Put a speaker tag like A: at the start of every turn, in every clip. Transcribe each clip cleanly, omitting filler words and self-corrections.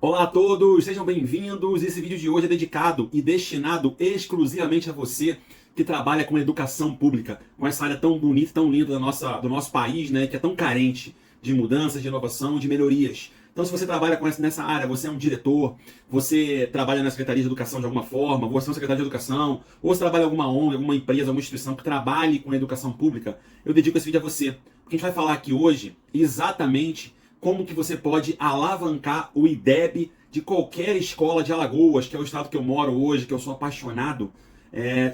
A: Olá a todos, sejam bem-vindos. Esse vídeo de hoje é dedicado e destinado exclusivamente a você que trabalha com educação pública, com essa área tão bonita, tão linda do nosso país, né, que é tão carente de mudanças, de inovação, de melhorias. Então, se você trabalha nessa área, você é um diretor, você trabalha na Secretaria de Educação de alguma forma, você é um secretário de Educação, ou você trabalha em alguma ONG, alguma empresa, alguma instituição que trabalhe com a educação pública, eu dedico esse vídeo a você. Porque a gente vai falar aqui hoje exatamente como que você pode alavancar o IDEB de qualquer escola de Alagoas, que é o estado que eu moro hoje, que eu sou apaixonado,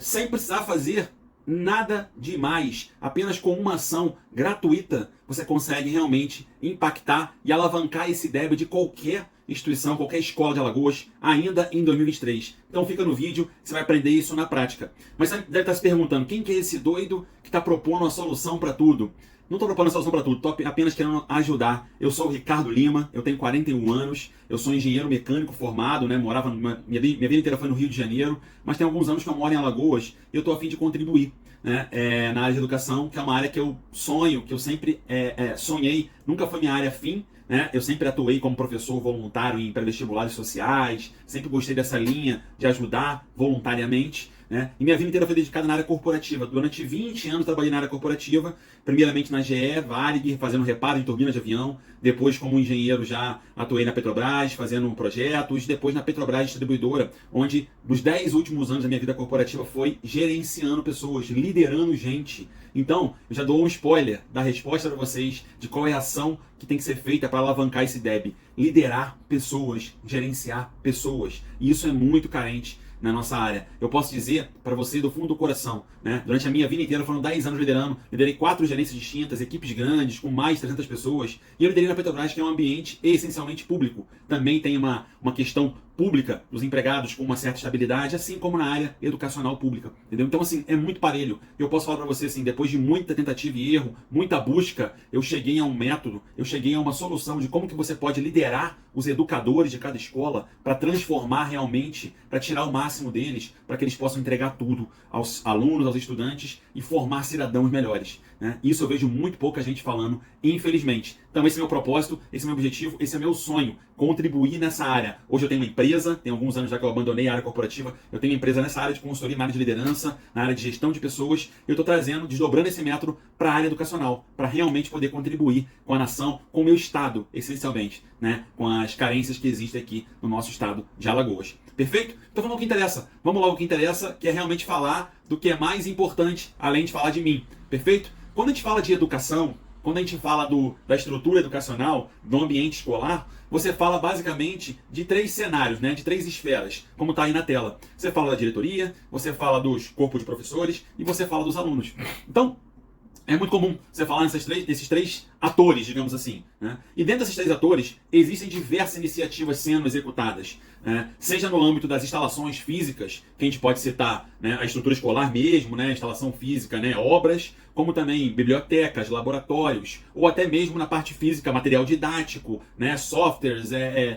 A: sem precisar fazer nada demais. Apenas com uma ação gratuita você consegue realmente impactar e alavancar esse IDEB de qualquer instituição, qualquer escola de Alagoas, ainda em 2023. Então fica no vídeo, você vai aprender isso na prática. Mas você deve estar se perguntando, quem que é esse doido que está propondo uma solução para tudo? Não estou propondo a solução para tudo, estou apenas querendo ajudar. Eu sou o Ricardo Lima, eu tenho 41 anos, eu sou engenheiro mecânico formado, né? Minha vida inteira foi no Rio de Janeiro, mas tem alguns anos que eu moro em Alagoas e eu estou a fim de contribuir, né, na área de educação, que é uma área que eu sonho, que eu sempre sonhei, nunca foi minha área fim, né? Eu sempre atuei como professor voluntário em pré-vestibulares sociais, sempre gostei dessa linha de ajudar voluntariamente, né? E minha vida inteira foi dedicada na área corporativa. Durante 20 anos trabalhei na área corporativa, primeiramente na GE, Varig, fazendo reparo de turbina de avião, depois como engenheiro já atuei na Petrobras, fazendo projetos, depois na Petrobras Distribuidora, onde nos 10 últimos anos da minha vida corporativa foi gerenciando pessoas, liderando gente. Então, eu já dou um spoiler da resposta para vocês de qual é a ação que tem que ser feita para alavancar esse IDEB. Liderar pessoas, gerenciar pessoas. E isso é muito carente na nossa área. Eu posso dizer para você do fundo do coração, né? Durante a minha vida inteira, foram 10 anos liderando, liderei 4 gerências distintas, equipes grandes, com mais de 300 pessoas, e eu liderei na Petrobras, que é um ambiente essencialmente público. Também tem uma questão pública dos empregados com uma certa estabilidade, assim como na área educacional pública, entendeu? Então, assim, é muito parelho. Eu posso falar para você, assim, depois de muita tentativa e erro, muita busca, eu cheguei a um método, eu cheguei a uma solução de como que você pode liderar os educadores de cada escola para transformar realmente, para tirar o máximo deles, para que eles possam entregar tudo aos alunos, aos estudantes e formar cidadãos melhores, né? Isso eu vejo muito pouca gente falando, infelizmente. Então esse é meu propósito, esse é meu objetivo, esse é meu sonho, contribuir nessa área. Hoje eu tenho uma empresa, tem alguns anos já que eu abandonei a área corporativa, eu tenho uma empresa nessa área de consultoria, na área de liderança, na área de gestão de pessoas, e eu estou trazendo, desdobrando esse método para a área educacional, para realmente poder contribuir com a nação, com o meu estado, essencialmente, né? Com as carências que existem aqui no nosso estado de Alagoas. Perfeito? Então vamos ao que interessa. Vamos logo ao que interessa, que é realmente falar do que é mais importante, além de falar de mim. Perfeito? Quando a gente fala de educação, quando a gente fala da estrutura educacional, do ambiente escolar, você fala basicamente de 3 cenários, né? De 3 esferas, como está aí na tela. Você fala da diretoria, você fala dos corpos de professores e você fala dos alunos. Então, é muito comum você falar desses três atores, digamos assim, né? E dentro desses 3 atores, existem diversas iniciativas sendo executadas, né? Seja no âmbito das instalações físicas, que a gente pode citar, né, a estrutura escolar mesmo, né, instalação física, né, obras, como também bibliotecas, laboratórios, ou até mesmo na parte física, material didático, né, softwares,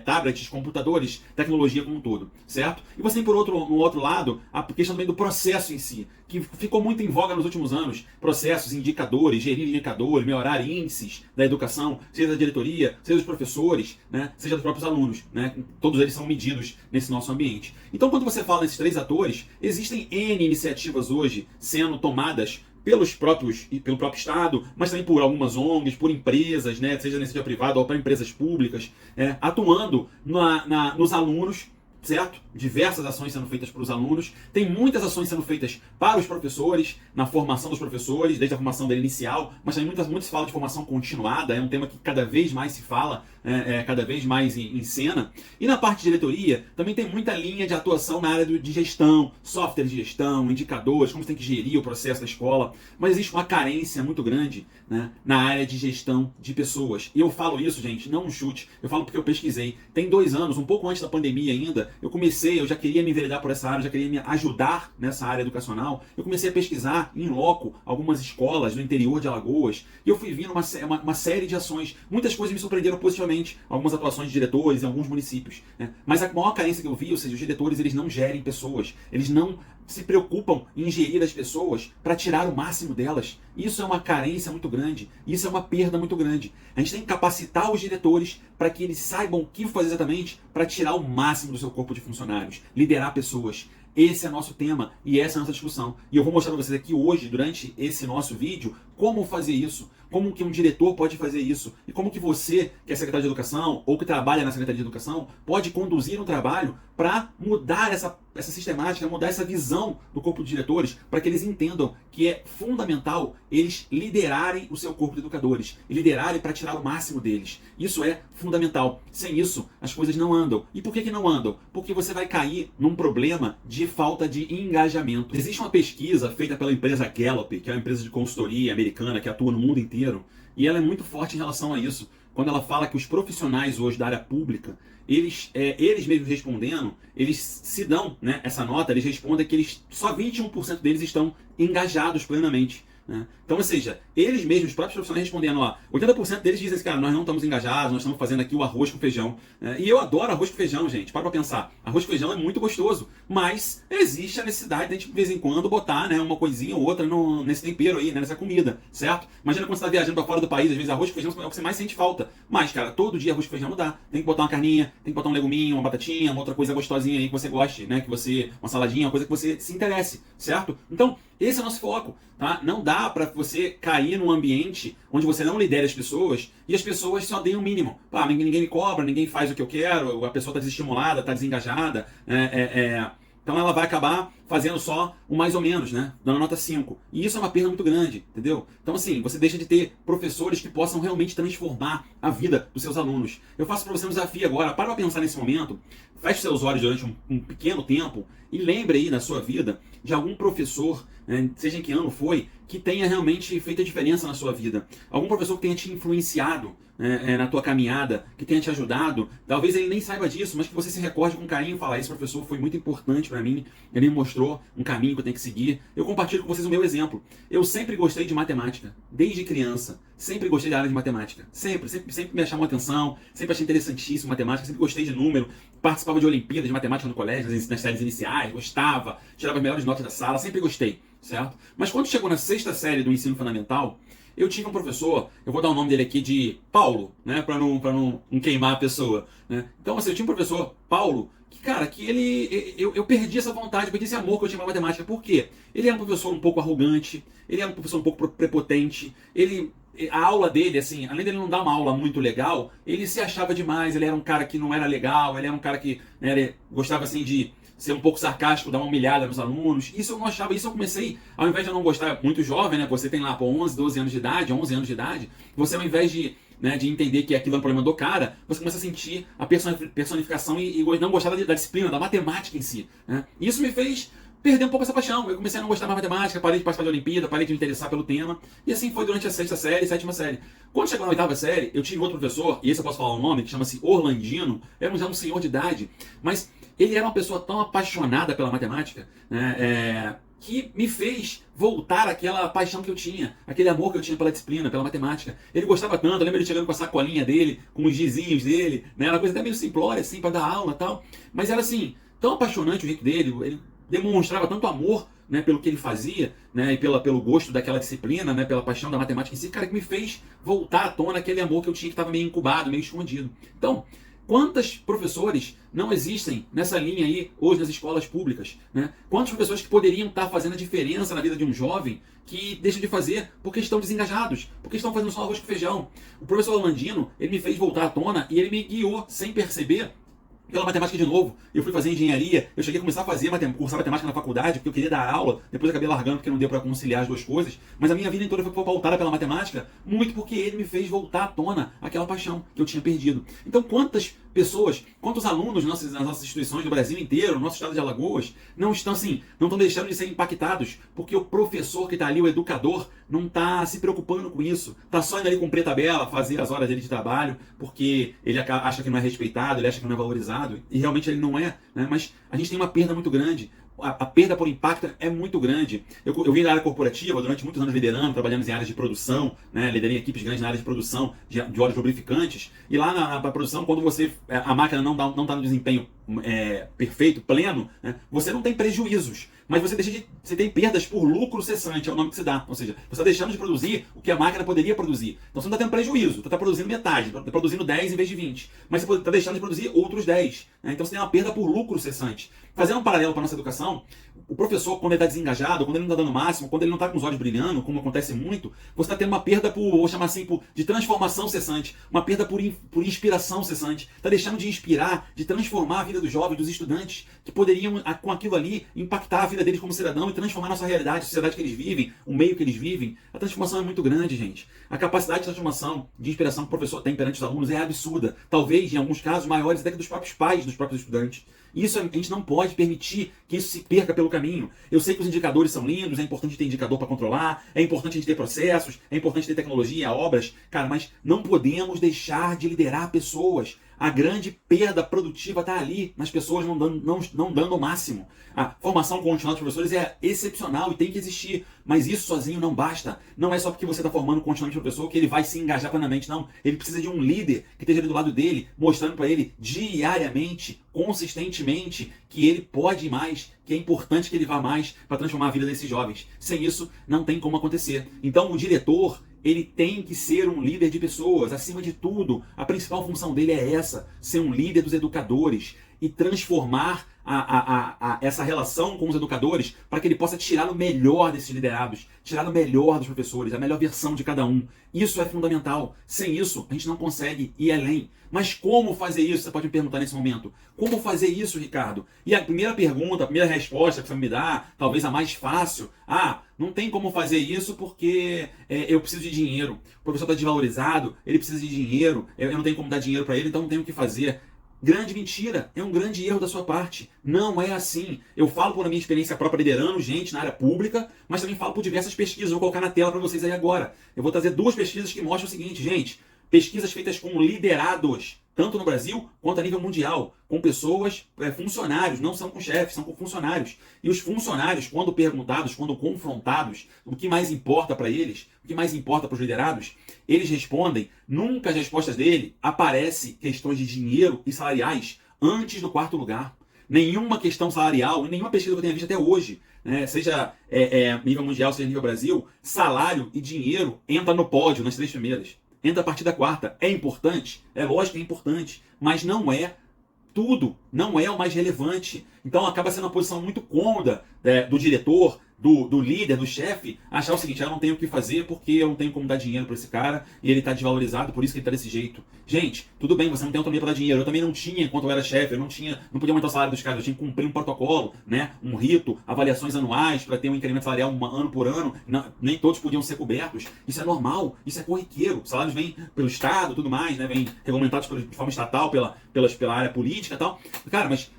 A: tablets, computadores, tecnologia como um todo, certo? E você tem no outro lado a questão também do processo em si, que ficou muito em voga nos últimos anos, processos, indicadores, gerir indicadores, melhorar índices da educação, seja da diretoria, seja dos professores, né, seja dos próprios alunos, né, todos eles são medidos nesse nosso ambiente. Então, quando você fala nesses 3 atores, existem N iniciativas hoje sendo tomadas pelo próprio Estado, mas também por algumas ONGs, por empresas, né, seja na iniciativa privada ou para empresas públicas, atuando nos alunos, certo? Diversas ações sendo feitas para os alunos, tem muitas ações sendo feitas para os professores, na formação dos professores, desde a formação dele inicial, mas também muito se fala de formação continuada, é um tema que cada vez mais se fala, cada vez mais em cena. E na parte de diretoria, também tem muita linha de atuação na área de gestão, software de gestão, indicadores, como você tem que gerir o processo da escola, mas existe uma carência muito grande, né, na área de gestão de pessoas. E eu falo isso, gente, não um chute, eu falo porque eu pesquisei. Tem 2 anos, um pouco antes da pandemia ainda, eu já queria me enveredar por essa área, já queria me ajudar nessa área educacional. Eu comecei a pesquisar em loco algumas escolas do interior de Alagoas e eu fui vendo uma série de ações. Muitas coisas me surpreenderam positivamente, algumas atuações de diretores em alguns municípios, né? Mas a maior carência que eu vi, ou seja, os diretores eles não gerem pessoas, eles não se preocupam em gerir as pessoas para tirar o máximo delas. Isso é uma carência muito grande, isso é uma perda muito grande. A gente tem que capacitar os diretores para que eles saibam o que fazer exatamente para tirar o máximo do seu corpo de funcionários, liderar pessoas. Esse é nosso tema e essa é a nossa discussão. E eu vou mostrar para vocês aqui hoje, durante esse nosso vídeo, como fazer isso, como que um diretor pode fazer isso e como que você, que é secretário de educação ou que trabalha na Secretaria de Educação, pode conduzir um trabalho para mudar essa sistemática, mudar essa visão do corpo de diretores, para que eles entendam que é fundamental eles liderarem o seu corpo de educadores e liderarem para tirar o máximo deles. Isso é fundamental. Sem isso, as coisas não andam. E por que não andam? Porque você vai cair num problema de falta de engajamento. Existe uma pesquisa feita pela empresa Gallup, que é uma empresa de consultoria americana que atua no mundo inteiro, e ela é muito forte em relação a isso. Quando ela fala que os profissionais hoje da área pública, eles mesmos respondendo, eles se dão, né, essa nota, eles respondem que só 21% deles estão engajados plenamente. Né? Então, ou seja, eles mesmos, os próprios profissionais respondendo, ó, 80% deles dizem assim, cara, nós não estamos engajados, nós estamos fazendo aqui o arroz com feijão. E eu adoro arroz com feijão, gente, para pensar. Arroz com feijão é muito gostoso, mas existe a necessidade de a gente, de vez em quando, botar, né, uma coisinha ou outra nesse tempero aí, né, nessa comida, certo? Imagina quando você está viajando para fora do país, às vezes arroz com feijão é o que você mais sente falta. Mas, cara, todo dia arroz com feijão não dá. Tem que botar uma carninha, tem que botar um leguminho, uma batatinha, uma outra coisa gostosinha aí que você goste, né, uma saladinha, uma coisa que você se interesse, certo? Então, esse é o nosso foco, tá? Não dá para você cair num ambiente onde você não lidera as pessoas e as pessoas só deem o mínimo. Pá, ninguém me cobra, ninguém faz o que eu quero, a pessoa está desestimulada, está desengajada. Então ela vai acabar fazendo só o mais ou menos, né? Dando nota 5. E isso é uma perda muito grande, entendeu? Então assim, você deixa de ter professores que possam realmente transformar a vida dos seus alunos. Eu faço para você um desafio agora, para pensar nesse momento, feche seus olhos durante um pequeno tempo e lembre aí na sua vida de algum professor, seja em que ano foi, que tenha realmente feito a diferença na sua vida. Algum professor que tenha te influenciado na tua caminhada, que tenha te ajudado. Talvez ele nem saiba disso, mas que você se recorde com carinho e fale, esse professor foi muito importante para mim, ele me mostrou um caminho que eu tenho que seguir. Eu compartilho com vocês o meu exemplo. Eu sempre gostei de matemática, desde criança. Sempre gostei da área de matemática. Sempre me chamou a atenção, sempre achei interessantíssimo matemática, sempre gostei de número, participava de Olimpíadas de matemática no colégio, nas séries iniciais, gostava, tirava as melhores notas da sala, sempre gostei, certo? Mas quando chegou na 6ª série do ensino fundamental, eu tive um professor, eu vou dar o nome dele aqui de Paulo, né, para não queimar a pessoa, né? Então, assim, eu tinha um professor, Paulo, que, cara, eu perdi essa vontade, perdi esse amor que eu tinha pela matemática. Por quê? Ele era um professor um pouco arrogante, ele era um professor um pouco prepotente, a aula dele, assim, além dele não dar uma aula muito legal, ele se achava demais, ele era um cara que não era legal, ele era um cara que, né, ele gostava, assim, de ser um pouco sarcástico, dar uma humilhada nos alunos. Isso eu não achava, isso eu comecei, ao invés de eu não gostar, muito jovem, né, você tem lá, 11 anos de idade, você ao invés de entender que aquilo é um problema do cara, você começa a sentir a personificação e não gostar da disciplina, da matemática em si, né? E isso me fez perder um pouco essa paixão. Eu comecei a não gostar mais de matemática, parei de participar de Olimpíada, parei de me interessar pelo tema, e assim foi durante a 6ª série, 7ª série. Quando chegou na 8ª série, eu tive outro professor, e esse eu posso falar o nome, que chama-se Orlandino, era já um senhor de idade, mas ele era uma pessoa tão apaixonada pela matemática, né, que me fez voltar àquela paixão que eu tinha, aquele amor que eu tinha pela disciplina, pela matemática. Ele gostava tanto, eu lembro ele chegando com a sacolinha dele, com os gizinhos dele, né, era uma coisa até meio simplória, assim, para dar aula e tal, mas era assim, tão apaixonante o jeito dele, ele demonstrava tanto amor, né, pelo que ele fazia, né, e pelo gosto daquela disciplina, né, pela paixão da matemática em si, cara, que me fez voltar à tona aquele amor que eu tinha, que estava meio incubado, meio escondido. Então, quantos professores não existem nessa linha aí hoje nas escolas públicas, né? Quantos professores que poderiam estar fazendo a diferença na vida de um jovem que deixam de fazer porque estão desengajados, porque estão fazendo só arroz com feijão? O professor Orlandino, ele me fez voltar à tona e ele me guiou sem perceber pela matemática de novo. Eu fui fazer engenharia, eu cheguei a começar a fazer cursar matemática na faculdade, porque eu queria dar aula, depois eu acabei largando porque não deu para conciliar as duas coisas, mas a minha vida toda foi pautada pela matemática, muito porque ele me fez voltar à tona aquela paixão que eu tinha perdido. Então quantas pessoas, quantos alunos nas nossas instituições do Brasil inteiro, no nosso estado de Alagoas, não estão deixando de ser impactados, porque o professor que está ali, o educador, não está se preocupando com isso, está só indo ali cumprir a tabela, fazer as horas dele de trabalho, porque ele acha que não é respeitado, ele acha que não é valorizado, e realmente ele não é, né? Mas a gente tem uma perda muito grande. A perda por impacto é muito grande. Eu vim da área corporativa, durante muitos anos liderando, trabalhando em áreas de produção, né? Liderei equipes grandes na área de produção de óleos lubrificantes. E lá na produção, quando a máquina não está no desempenho perfeito, pleno, né, você não tem prejuízos, mas você tem perdas por lucro cessante, é o nome que se dá. Ou seja, você está deixando de produzir o que a máquina poderia produzir. Então você não está tendo prejuízo, você está produzindo metade, está produzindo 10 em vez de 20. Mas você está deixando de produzir outros 10. Né? Então você tem uma perda por lucro cessante. Fazendo um paralelo para a nossa educação, o professor, quando ele está desengajado, quando ele não está dando o máximo, quando ele não está com os olhos brilhando, como acontece muito, você está tendo uma perda vou chamar assim, de transformação cessante, uma perda por inspiração cessante. Está deixando de inspirar, de transformar a vida dos jovens, dos estudantes, que poderiam, com aquilo ali, impactar a vida deles como cidadão e transformar a nossa realidade, a sociedade que eles vivem, o meio que eles vivem. A transformação é muito grande, gente. A capacidade de transformação, de inspiração que o professor tem perante os alunos é absurda. Talvez, em alguns casos, maiores até que dos próprios pais, dos próprios estudantes. Isso a gente não pode permitir que isso se perca pelo caminho. Eu sei que os indicadores são lindos, é importante ter indicador para controlar, é importante a gente ter processos, é importante ter tecnologia, obras, cara, mas não podemos deixar de liderar pessoas. A grande perda produtiva está ali, nas pessoas não dando o máximo. A formação contínua dos professores é excepcional e tem que existir, mas isso sozinho não basta. Não é só porque você está formando continuamente o professor que ele vai se engajar plenamente, não. Ele precisa de um líder que esteja ali do lado dele, mostrando para ele diariamente, consistentemente, que ele pode mais, que é importante que ele vá mais para transformar a vida desses jovens. Sem isso, não tem como acontecer. Então, o diretor, ele tem que ser um líder de pessoas. Acima de tudo, a principal função dele é essa, ser um líder dos educadores e transformar essa relação com os educadores para que ele possa tirar o melhor desses liderados, tirar o melhor dos professores, a melhor versão de cada um. Isso é fundamental. Sem isso, a gente não consegue ir além. Mas como fazer isso? Você pode me perguntar nesse momento. Como fazer isso, Ricardo? E a primeira pergunta, a primeira resposta que você me dá, talvez a mais fácil, não tem como fazer isso porque eu preciso de dinheiro. O professor está desvalorizado, ele precisa de dinheiro, eu não tenho como dar dinheiro para ele, então não tenho o que fazer. Grande mentira, é um grande erro da sua parte. Não é assim. Eu falo por minha experiência própria liderando gente na área pública, mas também falo por diversas pesquisas. Vou colocar na tela para vocês aí agora. Eu vou trazer 2 pesquisas que mostram o seguinte, gente. Pesquisas feitas com liderados, tanto no Brasil quanto a nível mundial, com pessoas, funcionários, não são com chefes, são com funcionários. E os funcionários, quando perguntados, quando confrontados, o que mais importa para eles, o que mais importa para os liderados, eles respondem, nunca as respostas dele aparecem questões de dinheiro e salariais antes do 4º lugar. Nenhuma questão salarial, nenhuma pesquisa que eu tenha visto até hoje, né, seja nível mundial, seja nível Brasil, salário e dinheiro entra no pódio nas 3 primeiras. Entra a partir da 4ª. É importante? É lógico que é importante, mas não é tudo, não é o mais relevante. Então acaba sendo uma posição muito cômoda do diretor, do líder, do chefe, achar o seguinte, eu não tenho o que fazer porque eu não tenho como dar dinheiro para esse cara e ele está desvalorizado, por isso que ele está desse jeito. Gente, tudo bem, você não tem autonomia para dar dinheiro. Eu também não tinha, enquanto eu era chefe, eu não podia aumentar o salário dos caras, eu tinha que cumprir um protocolo, né, um rito, avaliações anuais para ter um incremento salarial ano por ano, nem todos podiam ser cobertos. Isso é normal, isso é corriqueiro. Os salários vêm pelo Estado, tudo mais, né, vêm regulamentados de forma estatal pela área política e tal. Cara, mas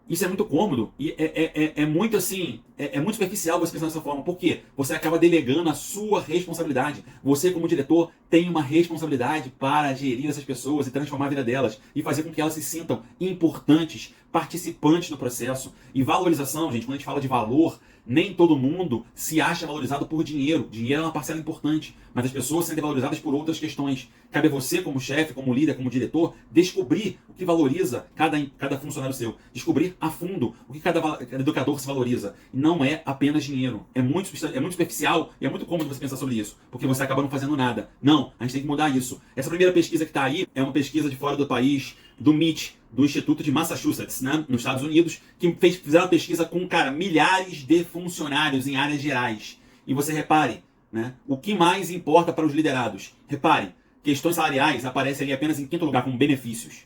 A: isso é muito cômodo e é muito assim, é muito superficial você pensar dessa forma. Por quê? Você acaba delegando a sua responsabilidade. Você, como diretor, tem uma responsabilidade para gerir essas pessoas e transformar a vida delas e fazer com que elas se sintam importantes, participantes do processo. E valorização, gente, quando a gente fala de valor, nem todo mundo se acha valorizado por dinheiro. Dinheiro é uma parcela importante, mas as pessoas se sentem valorizadas por outras questões. Cabe a você, como chefe, como líder, como diretor, descobrir o que valoriza cada funcionário seu. Descobrir a fundo o que cada educador se valoriza. E não é apenas dinheiro. É muito superficial e é muito cômodo você pensar sobre isso, porque você acaba não fazendo nada. Não, a gente tem que mudar isso. Essa primeira pesquisa que está aí é uma pesquisa de fora do país, do MIT, do Instituto de Massachusetts, né, nos Estados Unidos, que fizeram uma pesquisa com, milhares de funcionários em áreas gerais. E você repare, né, o que mais importa para os liderados. Repare, questões salariais aparecem ali apenas em 5º lugar, como benefícios.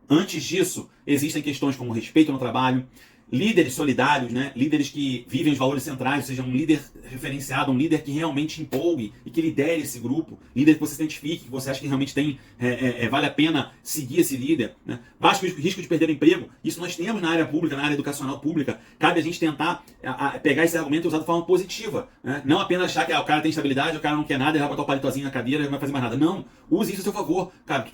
A: Antes disso, existem questões como respeito no trabalho, líderes solidários, né? Líderes que vivem os valores centrais, ou seja, um líder referenciado, um líder que realmente empolgue e que lidere esse grupo, líder que você se identifique, que você acha que realmente vale a pena seguir esse líder, né? Baixo risco de perder o emprego, isso nós temos na área pública, na área educacional pública. Cabe a gente tentar pegar esse argumento e usar de forma positiva, né? Não apenas achar que o cara tem estabilidade, o cara não quer nada, ele vai botar o palitozinho na cadeira e não vai fazer mais nada. Não, use isso a seu favor. Cara, tu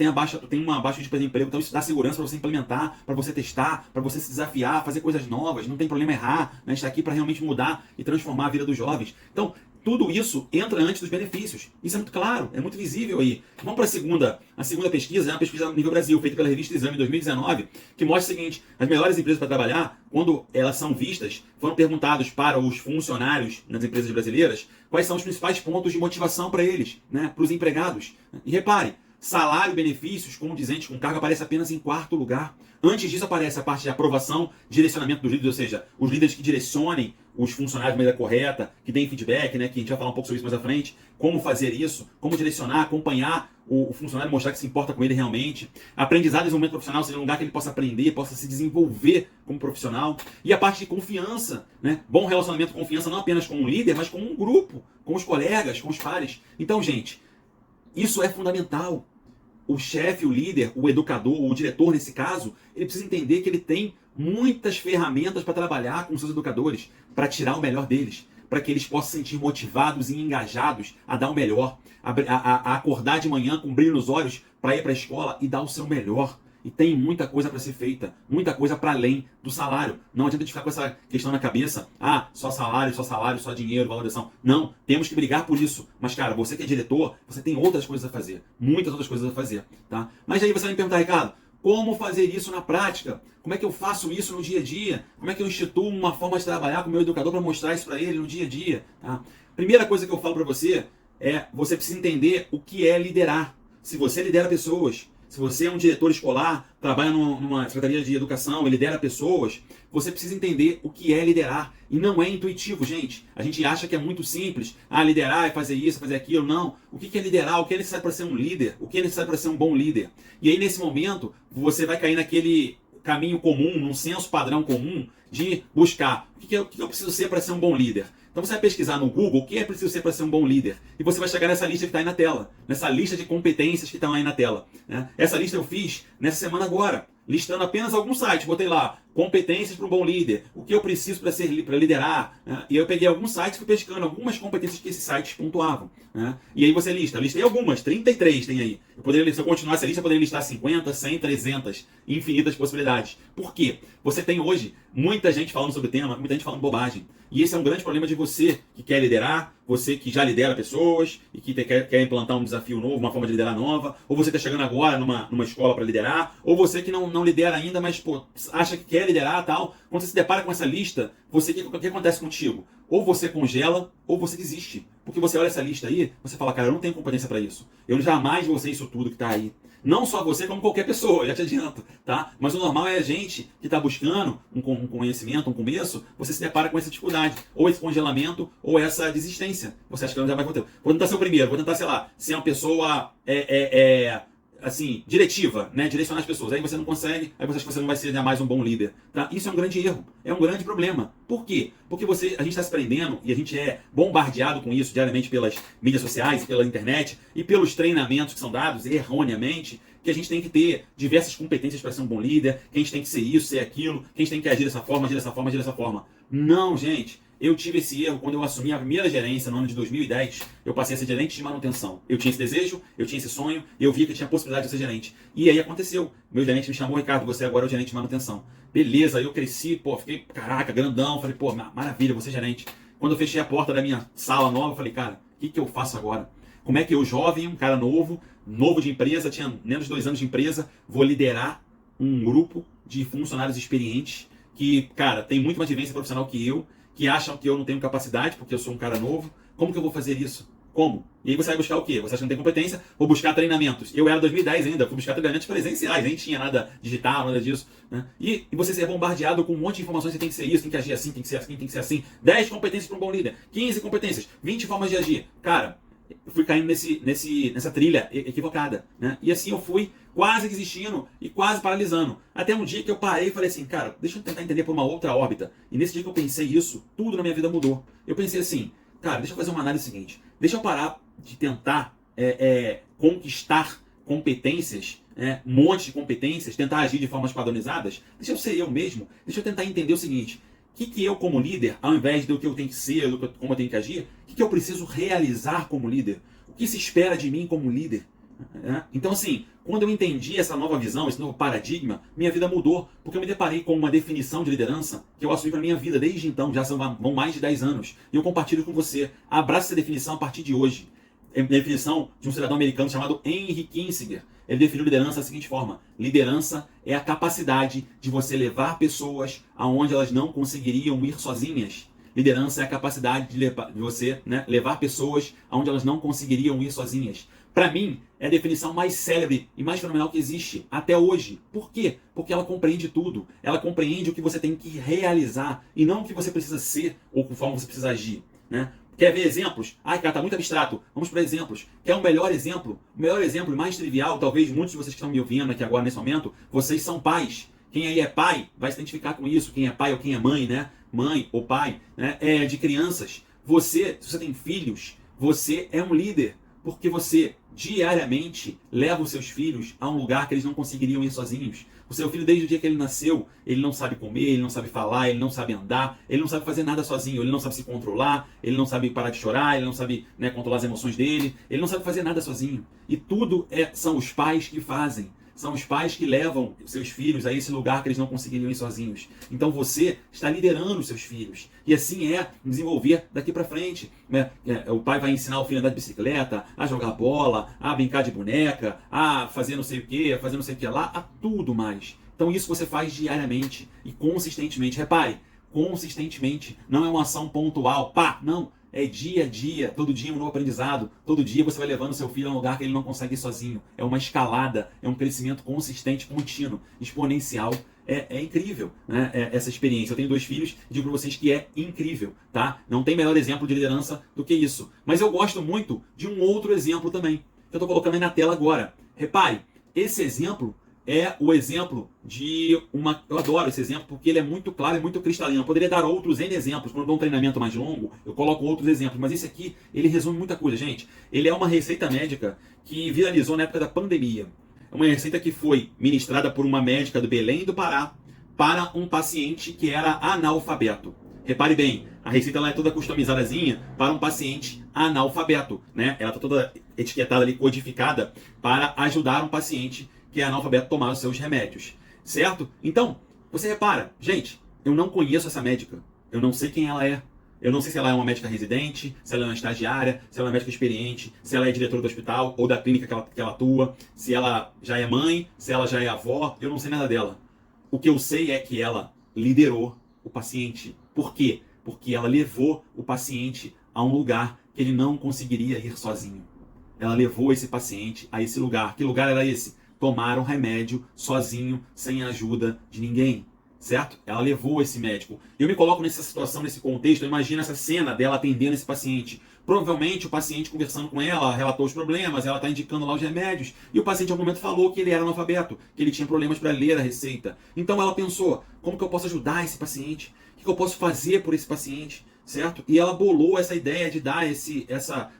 A: tem uma baixa de perder emprego, então isso dá segurança para você implementar, para você testar, para você se desafiar, fazer coisas novas, não tem problema errar, né? A gente está aqui para realmente mudar e transformar a vida dos jovens. Então, tudo isso entra antes dos benefícios. Isso é muito claro, é muito visível aí. Vamos para a segunda pesquisa, é uma pesquisa no nível Brasil, feita pela revista Exame em 2019, que mostra o seguinte: as melhores empresas para trabalhar, quando elas são vistas, foram perguntados para os funcionários nas empresas brasileiras quais são os principais pontos de motivação para eles, né, para os empregados. E repare, salário e benefícios condizentes com cargo aparece apenas em quarto lugar. Antes disso aparece a parte de aprovação, direcionamento dos líderes, ou seja, os líderes que direcionem os funcionários de maneira correta, que deem feedback, né, que a gente vai falar um pouco sobre isso mais à frente, como fazer isso, como direcionar, acompanhar o funcionário, mostrar que se importa com ele realmente. Aprendizado em desenvolvimento profissional, seja um lugar que ele possa aprender, possa se desenvolver como profissional. E a parte de confiança, né? Bom relacionamento, confiança não apenas com um líder, mas com um grupo, com os colegas, com os pares. Então, gente, isso é fundamental. O chefe, o líder, o educador, o diretor nesse caso, ele precisa entender que ele tem muitas ferramentas para trabalhar com os seus educadores, para tirar o melhor deles, para que eles possam se sentir motivados e engajados a dar o melhor, a acordar de manhã com brilho nos olhos para ir para a escola e dar o seu melhor. E tem muita coisa para ser feita, muita coisa para além do salário. Não adianta a gente ficar com essa questão na cabeça, só salário, só dinheiro, valorização. Não, temos que brigar por isso. Mas, cara, você que é diretor, você tem outras coisas a fazer, muitas outras coisas a fazer, tá? Mas aí você vai me perguntar, Ricardo, como fazer isso na prática? Como é que eu faço isso no dia a dia? Como é que eu instituo uma forma de trabalhar com o meu educador para mostrar isso para ele no dia a dia? Tá? Primeira coisa que eu falo para você é, você precisa entender o que é liderar. Se você lidera pessoas, se você é um diretor escolar, trabalha numa secretaria de educação e lidera pessoas, você precisa entender o que é liderar. E não é intuitivo, gente. A gente acha que é muito simples. Liderar é fazer isso, fazer aquilo. Não. O que é liderar? O que é necessário para ser um líder? O que é necessário para ser um bom líder? E aí, nesse momento, você vai cair naquele caminho comum, num senso padrão comum de buscar o que eu preciso ser para ser um bom líder. Então você vai pesquisar no Google o que é preciso ser para ser um bom líder. E você vai chegar nessa lista que está aí na tela. Nessa lista de competências que estão aí na tela. Né? Essa lista eu fiz nessa semana agora. Listando apenas alguns sites. Botei lá, competências para um bom líder. O que eu preciso para liderar. Né? E eu peguei alguns sites e fui pescando algumas competências que esses sites pontuavam. Né? E aí você lista. Listei algumas, 33 tem aí. Se eu continuar essa lista, eu poderia listar 50, 100, 300. Infinitas possibilidades. Por quê? Você tem hoje muita gente falando sobre o tema, muita gente falando bobagem. E esse é um grande problema de você que quer liderar, você que já lidera pessoas e que quer implantar um desafio novo, uma forma de liderar nova, ou você está chegando agora numa escola para liderar, ou você que não lidera ainda, mas acha que quer liderar e tal. Quando você se depara com essa lista, o que acontece contigo? Ou você congela, ou você desiste. Porque você olha essa lista aí, você fala, cara, eu não tenho competência para isso. Eu jamais vou ser isso tudo que está aí. Não só você, como qualquer pessoa, já te adianto, tá? Mas o normal é a gente que está buscando um conhecimento, um começo, você se depara com essa dificuldade, ou esse congelamento, ou essa desistência. Você acha que não já vai acontecer. Vou tentar ser o primeiro, vou tentar, sei lá, ser uma pessoa assim, diretiva, né? Direcionar as pessoas. Aí você não consegue, aí você acha que você não vai ser mais um bom líder, tá? Isso é um grande erro, é um grande problema. Por quê? Porque a gente está se prendendo e a gente é bombardeado com isso diariamente pelas mídias sociais, pela internet e pelos treinamentos que são dados erroneamente, que a gente tem que ter diversas competências para ser um bom líder, que a gente tem que ser isso, ser aquilo, que a gente tem que agir dessa forma, agir dessa forma, agir dessa forma. Não, gente. Eu tive esse erro quando eu assumi a primeira gerência no ano de 2010. Eu passei a ser gerente de manutenção. Eu tinha esse desejo, eu tinha esse sonho, e eu vi que tinha a possibilidade de ser gerente. E aí aconteceu. Meu gerente me chamou, Ricardo, você agora é o gerente de manutenção. Beleza, eu cresci, fiquei, caraca, grandão. Falei, maravilha, vou ser gerente. Quando eu fechei a porta da minha sala nova, eu falei, cara, o que eu faço agora? Como é que eu, jovem, um cara novo de empresa, tinha menos de 2 anos de empresa, vou liderar um grupo de funcionários experientes que, cara, tem muito mais vivência profissional que eu, que acham que eu não tenho capacidade, porque eu sou um cara novo. Como que eu vou fazer isso? Como? E aí você vai buscar o quê? Você acha que não tem competência? Vou buscar treinamentos. Eu era 2010 ainda, fui buscar treinamentos presenciais, nem tinha nada digital, nada disso. Né? E você ser bombardeado com um monte de informações, você tem que ser isso, tem que agir assim, tem que ser assim, tem que ser assim. 10 competências para um bom líder, 15 competências, 20 formas de agir. Cara, eu fui caindo nessa trilha equivocada. Né? E assim eu fui quase desistindo e quase paralisando. Até um dia que eu parei e falei assim, cara, deixa eu tentar entender por uma outra órbita. E nesse dia que eu pensei isso, tudo na minha vida mudou. Eu pensei assim, cara, deixa eu fazer uma análise seguinte. Deixa eu parar de tentar conquistar competências, um monte de competências, tentar agir de formas padronizadas. Deixa eu ser eu mesmo. Deixa eu tentar entender o seguinte. O que eu, como líder, ao invés do que eu tenho que ser, como eu tenho que agir, o que eu preciso realizar como líder? O que se espera de mim como líder? Então, assim, quando eu entendi essa nova visão, esse novo paradigma, minha vida mudou, porque eu me deparei com uma definição de liderança que eu assumi para minha vida desde então, vão mais de 10 anos. E eu compartilho com você. Abraça essa definição a partir de hoje. É a definição de um cidadão americano chamado Henry Kissinger. Ele definiu liderança da seguinte forma: liderança é a capacidade de você levar pessoas aonde elas não conseguiriam ir sozinhas. Liderança é a capacidade de você levar pessoas aonde elas não conseguiriam ir sozinhas. Para mim, é a definição mais célebre e mais fenomenal que existe até hoje. Por quê? Porque ela compreende tudo. Ela compreende o que você tem que realizar e não o que você precisa ser ou conforme você precisa agir. Quer ver exemplos? Ai, cara, tá muito abstrato. Vamos para exemplos. Quer um melhor exemplo? O melhor exemplo, mais trivial, talvez muitos de vocês que estão me ouvindo aqui agora nesse momento, vocês são pais. Quem aí é pai vai se identificar com isso. Quem é pai ou quem é mãe, mãe ou pai, é de crianças. Você, se você tem filhos, você é um líder. Porque você diariamente leva os seus filhos a um lugar que eles não conseguiriam ir sozinhos. O seu filho, desde o dia que ele nasceu, ele não sabe comer, ele não sabe falar, ele não sabe andar, ele não sabe fazer nada sozinho, ele não sabe se controlar, ele não sabe parar de chorar, ele não sabe controlar as emoções dele, ele não sabe fazer nada sozinho. E tudo são os pais que fazem. São os pais que levam seus filhos a esse lugar que eles não conseguiriam ir sozinhos. Então você está liderando os seus filhos. E assim desenvolver daqui para frente. O pai vai ensinar o filho a andar de bicicleta, a jogar bola, a brincar de boneca, a fazer não sei o que, a fazer não sei o que lá, a tudo mais. Então isso você faz diariamente e consistentemente. Repare, consistentemente. Não é uma ação pontual. Não. É dia a dia, todo dia um novo aprendizado. Todo dia você vai levando seu filho a um lugar que ele não consegue ir sozinho. É uma escalada, é um crescimento consistente, contínuo, exponencial. É incrível, essa experiência. Eu tenho 2 filhos e digo para vocês que é incrível, tá? Não tem melhor exemplo de liderança do que isso. Mas eu gosto muito de um outro exemplo também, que eu estou colocando aí na tela agora. Repare, esse exemplo é o exemplo de uma... Eu adoro esse exemplo porque ele é muito claro e muito cristalino. Eu poderia dar outros N exemplos. Quando eu dou um treinamento mais longo, eu coloco outros exemplos. Mas esse aqui, ele resume muita coisa, gente. Ele é uma receita médica que viralizou na época da pandemia. É uma receita que foi ministrada por uma médica do Belém do Pará para um paciente que era analfabeto. Repare bem, a receita ela é toda customizadazinha para um paciente analfabeto. Ela está toda etiquetada ali, codificada, para ajudar um paciente que é analfabeto tomar os seus remédios, certo? Então, você repara, gente, eu não conheço essa médica, eu não sei quem ela é, eu não sei se ela é uma médica residente, se ela é uma estagiária, se ela é uma médica experiente, se ela é diretora do hospital ou da clínica que ela atua, se ela já é mãe, se ela já é avó, eu não sei nada dela. O que eu sei é que ela liderou o paciente. Por quê? Porque ela levou o paciente a um lugar que ele não conseguiria ir sozinho. Ela levou esse paciente a esse lugar. Que lugar era esse? Tomar um remédio sozinho, sem a ajuda de ninguém, certo? Ela levou esse médico. Eu me coloco nessa situação, nesse contexto, eu imagino essa cena dela atendendo esse paciente. Provavelmente o paciente conversando com ela, relatou os problemas, ela está indicando lá os remédios, e o paciente em algum momento falou que ele era analfabeto, que ele tinha problemas para ler a receita. Então ela pensou, como que eu posso ajudar esse paciente? O que eu posso fazer por esse paciente? Certo? E ela bolou essa ideia de dar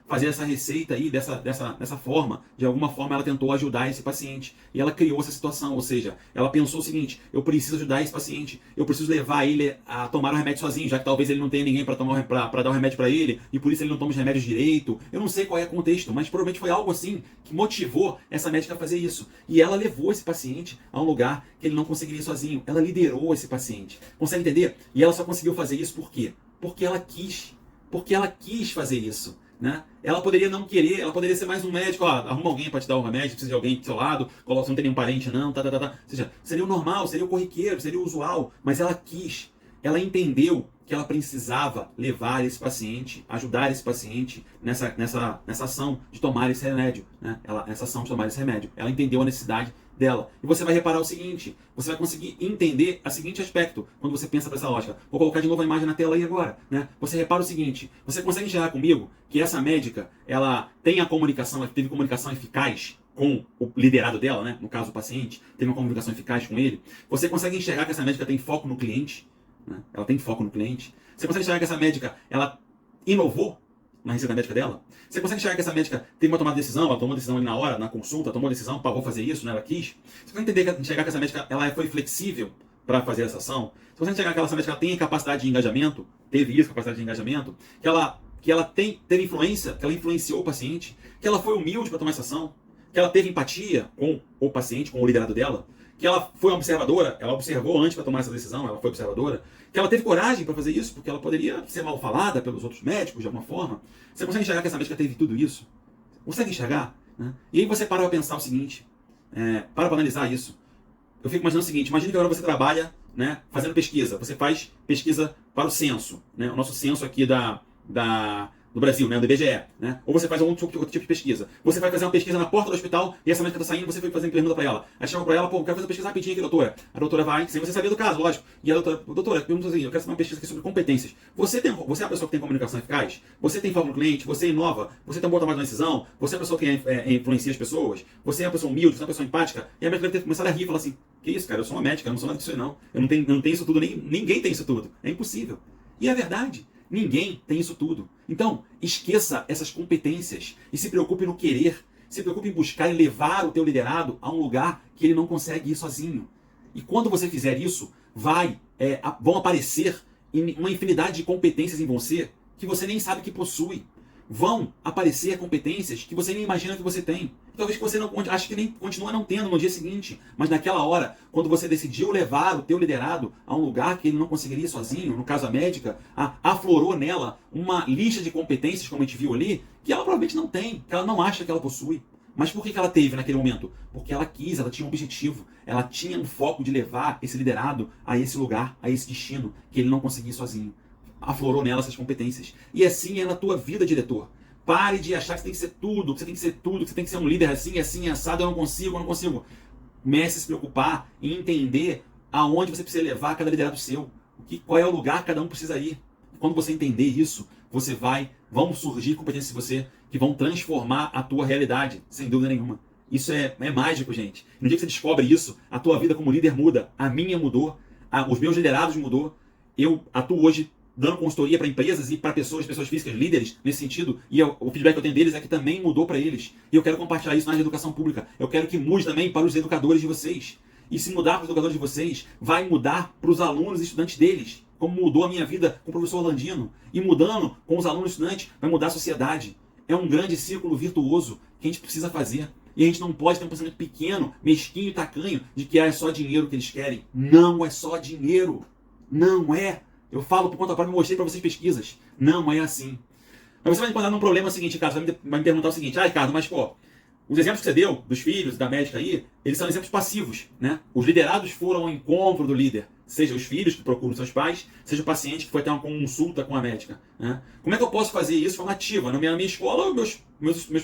A: fazer essa receita aí dessa forma. De alguma forma ela tentou ajudar esse paciente. E ela criou essa situação, ou seja, ela pensou o seguinte: eu preciso ajudar esse paciente, eu preciso levar ele a tomar o remédio sozinho, já que talvez ele não tenha ninguém para dar o remédio para ele, e por isso ele não toma os remédios direito. Eu não sei qual é o contexto, mas provavelmente foi algo assim que motivou essa médica a fazer isso. E ela levou esse paciente a um lugar que ele não conseguiria ir sozinho. Ela liderou esse paciente. Consegue entender? E ela só conseguiu fazer isso por quê? Porque ela quis fazer isso, Ela poderia não querer, ela poderia ser mais um médico, arruma alguém para te dar o remédio, precisa de alguém do seu lado, coloca, não tem nenhum parente não, Ou seja, seria o normal, seria o corriqueiro, seria o usual, mas ela quis, ela entendeu que ela precisava levar esse paciente, ajudar esse paciente nessa ação de tomar esse remédio, Essa ação de tomar esse remédio. Ela entendeu a necessidade dela. E você vai reparar o seguinte, você vai conseguir entender o seguinte aspecto quando você pensa para essa lógica. Vou colocar de novo a imagem na tela aí agora, Você repara o seguinte, você consegue enxergar comigo que essa médica, ela tem a comunicação, ela teve comunicação eficaz com o liderado dela, no caso o paciente, teve uma comunicação eficaz com ele. Você consegue enxergar que essa médica tem foco no cliente, Ela tem foco no cliente. Você consegue enxergar que essa médica, ela inovou na receita médica dela? Você consegue enxergar que essa médica teve uma tomada de decisão, ela tomou decisão ali na hora, na consulta, tomou decisão, vou fazer isso, ela quis? Você consegue enxergar que essa médica ela foi flexível para fazer essa ação? Você consegue enxergar que essa médica tem capacidade de engajamento? Teve isso, capacidade de engajamento? Que ela teve influência, que ela influenciou o paciente? Que ela foi humilde para tomar essa ação? que ela teve empatia com o paciente, com o liderado dela, que ela foi uma observadora, ela observou antes para tomar essa decisão, ela foi observadora, que ela teve coragem para fazer isso, porque ela poderia ser mal falada pelos outros médicos de alguma forma. Você consegue enxergar que essa médica teve tudo isso? Consegue enxergar? Né? E aí você para pensar o seguinte, para analisar isso. Eu fico imaginando o seguinte, imagine que agora você trabalha, né, fazendo pesquisa, você faz pesquisa para o censo, né, o nosso censo aqui do Brasil, né, do IBGE, né? Ou você faz outro tipo de pesquisa. Você vai fazer uma pesquisa na porta do hospital e essa médica está saindo, você foi fazer uma pergunta para ela. Aí chama para ela, pô, eu quero fazer uma pesquisa rapidinho aqui, doutora. A doutora vai, sem você saber do caso, lógico. E a doutora, pergunta assim, eu quero fazer uma pesquisa aqui sobre competências. Você é uma pessoa que tem comunicação eficaz? Você tem foco no cliente? Você inova? Você tem um bom trabalho de decisão? Você é uma pessoa que influencia as pessoas? Você é uma pessoa humilde? Você é uma pessoa empática? E a médica deve ter começado a rir e falar assim, que isso, cara, eu sou uma médica, eu não sou nada disso aí não. Eu não tenho isso tudo, ninguém tem isso tudo. É impossível. E é verdade. Ninguém tem isso tudo. Então, esqueça essas competências e se preocupe no querer. Se preocupe em buscar e levar o teu liderado a um lugar que ele não consegue ir sozinho. E quando você fizer isso, vão aparecer uma infinidade de competências em você que você nem sabe que possui. Vão aparecer competências que você nem imagina que você tem. Talvez que você não ache que nem continua não tendo no dia seguinte. Mas naquela hora, quando você decidiu levar o teu liderado a um lugar que ele não conseguiria ir sozinho, no caso a médica, aflorou nela uma lista de competências, como a gente viu ali, que ela provavelmente não tem, que ela não acha que ela possui. Mas por que ela teve naquele momento? Porque ela quis, ela tinha um objetivo, ela tinha um foco de levar esse liderado a esse lugar, a esse destino, que ele não conseguia ir sozinho. Aflorou nela essas competências. E assim é na tua vida, diretor. Pare de achar que você tem que ser tudo, que você tem que ser tudo, que você tem que ser um líder assim, assado, eu não consigo. Comece a se preocupar em entender aonde você precisa levar cada liderado seu. Qual é o lugar que cada um precisa ir. Quando você entender isso, vão surgir competências em você que vão transformar a tua realidade, sem dúvida nenhuma. Isso é mágico, gente. No dia que você descobre isso, a tua vida como líder muda. A minha mudou, os meus liderados mudou. Eu atuo hoje dando consultoria para empresas e para pessoas físicas, líderes, nesse sentido, e o feedback que eu tenho deles é que também mudou para eles. E eu quero compartilhar isso na área de educação pública. Eu quero que mude também para os educadores de vocês. E se mudar para os educadores de vocês, vai mudar para os alunos e estudantes deles. Como mudou a minha vida com o professor Orlandino. E mudando com os alunos e estudantes, vai mudar a sociedade. É um grande círculo virtuoso que a gente precisa fazer. E a gente não pode ter um pensamento pequeno, mesquinho e tacanho, de que é só dinheiro que eles querem. Não é só dinheiro. Não é. Eu falo por conta própria e mostrei para vocês pesquisas. Não é assim. Mas você vai encontrar num problema seguinte, Ricardo. Você vai me perguntar o seguinte, Ricardo, mas pô, os exemplos que você deu, dos filhos, da médica aí, eles são exemplos passivos, né? Os liderados foram ao encontro do líder. Seja os filhos que procuram seus pais, seja o paciente que foi ter uma consulta com a médica. Né? Como é que eu posso fazer isso de forma ativa? Na minha escola, meus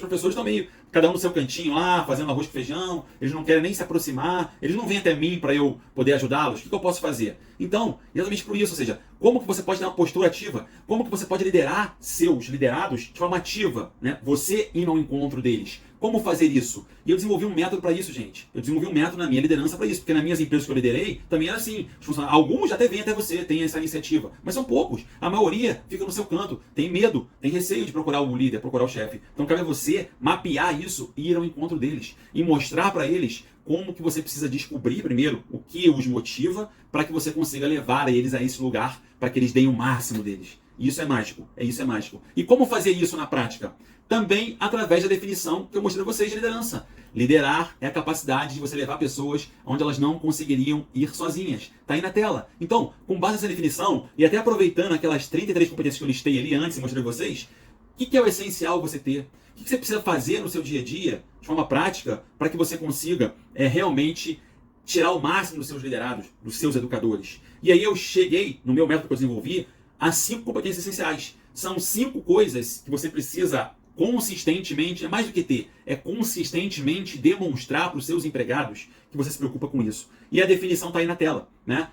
A: professores estão meio, cada um no seu cantinho lá, fazendo arroz com feijão, eles não querem nem se aproximar, eles não vêm até mim para eu poder ajudá-los. O que eu posso fazer? Então, exatamente por isso, ou seja, como que você pode ter uma postura ativa? Como que você pode liderar seus liderados de forma ativa? Né? Você indo ao encontro deles. Como fazer isso? E eu desenvolvi um método para isso, gente. Eu desenvolvi um método na minha liderança para isso, porque nas minhas empresas que eu liderei, também era assim. Alguns até vêm até você, tem essa iniciativa, mas são poucos. A maioria fica no seu canto, tem medo, tem receio de procurar o líder, procurar o chefe. Então cabe a você mapear isso e ir ao encontro deles e mostrar para eles como que você precisa descobrir primeiro o que os motiva para que você consiga levar eles a esse lugar, para que eles deem o máximo deles. Isso é mágico, isso é mágico. E como fazer isso na prática? Também através da definição que eu mostrei a vocês de liderança. Liderar é a capacidade de você levar pessoas onde elas não conseguiriam ir sozinhas. Está aí na tela. Então, com base nessa definição, e até aproveitando aquelas 33 competências que eu listei ali antes e mostrei a vocês, o que é o essencial você ter? O que você precisa fazer no seu dia a dia, de forma prática, para que você consiga realmente tirar o máximo dos seus liderados, dos seus educadores? E aí eu cheguei, no meu método que eu desenvolvi, a 5 competências essenciais. São 5 coisas que você precisa consistentemente, é mais do que ter, é consistentemente demonstrar para os seus empregados que você se preocupa com isso. E a definição está aí na tela, né?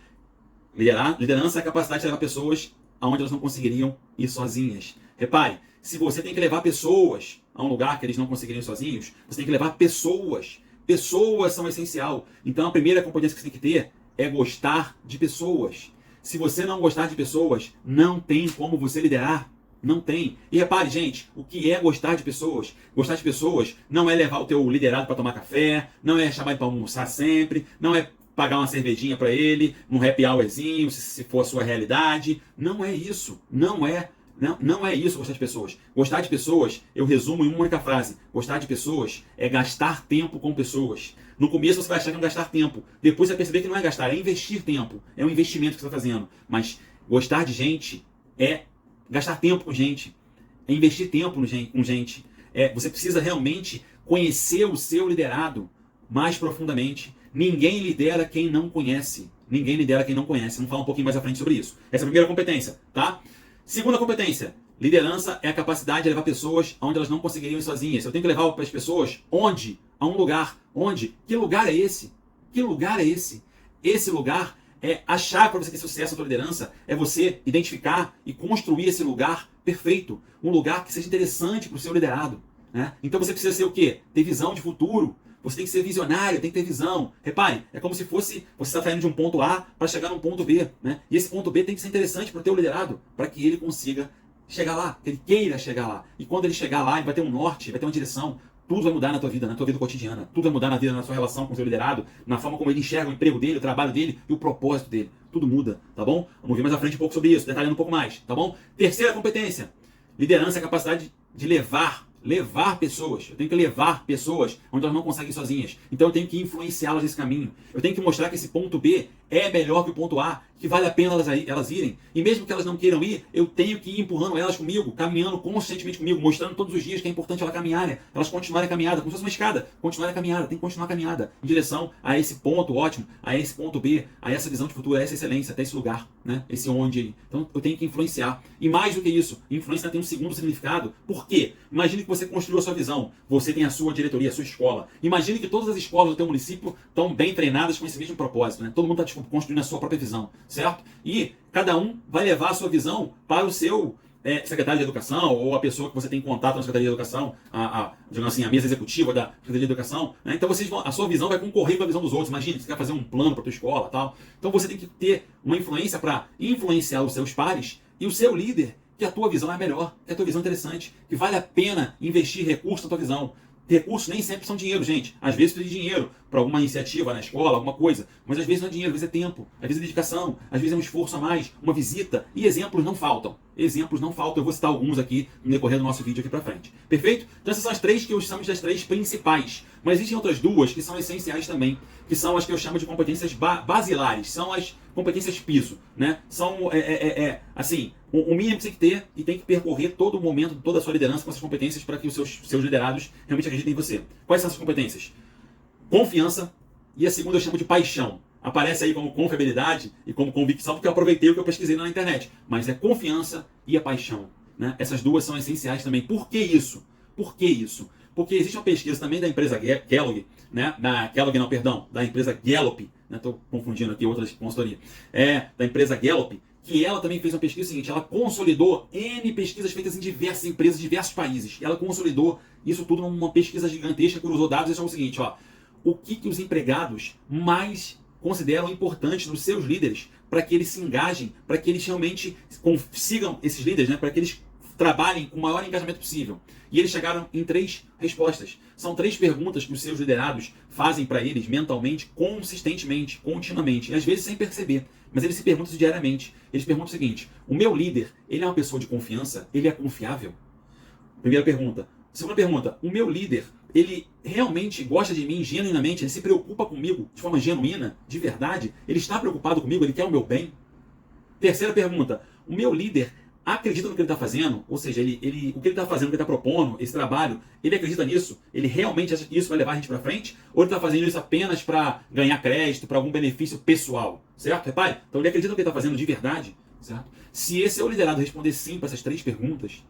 A: Liderança é a capacidade de levar pessoas aonde elas não conseguiriam ir sozinhas. Repare, se você tem que levar pessoas a um lugar que eles não conseguiriam ir sozinhos, você tem que levar pessoas. Pessoas são essencial. Então a primeira competência que você tem que ter é gostar de pessoas. Se você não gostar de pessoas, não tem como você liderar. Não tem. E repare, gente, o que é gostar de pessoas? Gostar de pessoas não é levar o teu liderado para tomar café, não é chamar ele para almoçar sempre, não é pagar uma cervejinha para ele, um happy hourzinho, se for a sua realidade. Não é isso. Não é. Não é isso gostar de pessoas. Gostar de pessoas, eu resumo em uma única frase. Gostar de pessoas é gastar tempo com pessoas. No começo você vai achar que é gastar tempo. Depois você vai perceber que não é gastar, é investir tempo. É um investimento que você está fazendo. Mas gostar de gente é gastar tempo com gente. É investir tempo com gente. Você precisa realmente conhecer o seu liderado mais profundamente. Ninguém lidera quem não conhece. Ninguém lidera quem não conhece. Vamos falar um pouquinho mais à frente sobre isso. Essa é a primeira competência, tá? Segunda competência. Liderança é a capacidade de levar pessoas onde elas não conseguiriam ir sozinhas. Eu tenho que levar as pessoas onde? A um lugar. Onde? Que lugar é esse? Que lugar é esse? Esse lugar é a chave para você ter sucesso na sua liderança. É você identificar e construir esse lugar perfeito. Um lugar que seja interessante para o seu liderado. Né? Então você precisa ser o quê? Ter visão de futuro. Você tem que ser visionário, tem que ter visão. Repare, é como se fosse você está saindo de um ponto A para chegar num ponto B. Né? E esse ponto B tem que ser interessante para o teu liderado, para que ele consiga chegar lá, que ele queira chegar lá. E quando ele chegar lá, ele vai ter um norte, vai ter uma direção. Tudo vai mudar na tua vida cotidiana. Tudo vai mudar na vida, na sua relação com o seu liderado, na forma como ele enxerga o emprego dele, o trabalho dele e o propósito dele. Tudo muda, tá bom? Vamos ver mais à frente um pouco sobre isso, detalhando um pouco mais, tá bom? Terceira competência. Liderança é a capacidade de levar pessoas. Eu tenho que levar pessoas onde elas não conseguem ir sozinhas. Então eu tenho que influenciá-las nesse caminho. Eu tenho que mostrar que esse ponto B é melhor que o ponto A, que vale a pena elas irem. E mesmo que elas não queiram ir, eu tenho que ir empurrando elas comigo, caminhando constantemente comigo, mostrando todos os dias que é importante elas caminharem, elas continuarem a caminhada, como se fosse uma escada, continuarem a caminhada, tem que continuar a caminhada em direção a esse ponto ótimo, a esse ponto B, a essa visão de futuro, a essa excelência, até esse lugar, né? Esse onde aí. Então eu tenho que influenciar. E mais do que isso, influência tem um segundo significado. Por quê? Imagine que você construiu a sua visão, você tem a sua diretoria, a sua escola. Imagine que todas as escolas do teu município estão bem treinadas com esse mesmo propósito, né? Todo mundo está construindo a sua própria visão, certo? E cada um vai levar a sua visão para o seu secretário de Educação ou a pessoa que você tem contato na Secretaria de Educação, digamos assim, a mesa executiva da Secretaria de Educação. Né? Então a sua visão vai concorrer com a visão dos outros. Imagina, você quer fazer um plano para a tua escola, tal. Então você tem que ter uma influência para influenciar os seus pares e o seu líder, que a tua visão é melhor, que a tua visão é interessante, que vale a pena investir recursos na tua visão. Recursos nem sempre são dinheiro, gente. Às vezes precisa de dinheiro para alguma iniciativa na escola, alguma coisa. Mas às vezes não é dinheiro, às vezes é tempo, às vezes é dedicação, às vezes é um esforço a mais, uma visita. E exemplos não faltam. Exemplos não faltam. Eu vou citar alguns aqui no decorrer do nosso vídeo aqui para frente. Perfeito? Então essas são as três que eu chamo das três principais. Mas existem outras duas que são essenciais também, que são as que eu chamo de competências basilares. São as competências piso, né? São, assim, o mínimo que você tem que ter e tem que percorrer todo o momento, toda a sua liderança com essas competências para que os seus liderados realmente acreditem em você. Quais são essas competências? Confiança, e a segunda eu chamo de paixão. Aparece aí como confiabilidade e como convicção, porque eu aproveitei o que eu pesquisei na internet. Mas é confiança e a paixão. Né? Essas duas são essenciais também. Por que isso? Por que isso? Porque existe uma pesquisa também da empresa Kellogg, né? Da empresa Gallup, estou confundindo aqui outras consultorias, da empresa Gallup, que ela também fez uma pesquisa seguinte, ela consolidou N pesquisas feitas em diversas empresas, diversos países. Ela consolidou isso tudo numa pesquisa gigantesca, cruzou dados e achou o seguinte, o que os empregados mais consideram importante nos seus líderes para que eles se engajem, para que eles realmente consigam esses líderes, né, para que eles trabalhem com o maior engajamento possível. E eles chegaram em 3 respostas. São 3 perguntas que os seus liderados fazem para eles mentalmente, consistentemente, continuamente, e às vezes sem perceber. Mas eles se perguntam diariamente. Eles perguntam o seguinte: o meu líder, ele é uma pessoa de confiança? Ele é confiável? Primeira pergunta. Segunda pergunta: o meu líder, ele realmente gosta de mim genuinamente? Ele se preocupa comigo de forma genuína, de verdade? Ele está preocupado comigo? Ele quer o meu bem? Terceira pergunta: o meu líder acredita no que ele está fazendo? Ou seja, o que ele está fazendo, o que ele está propondo, esse trabalho, ele acredita nisso? Ele realmente acha que isso vai levar a gente para frente? Ou ele está fazendo isso apenas para ganhar crédito, para algum benefício pessoal? Certo? Repare, então ele acredita no que ele está fazendo de verdade? Certo? Se esse seu liderado responder sim para essas 3 perguntas,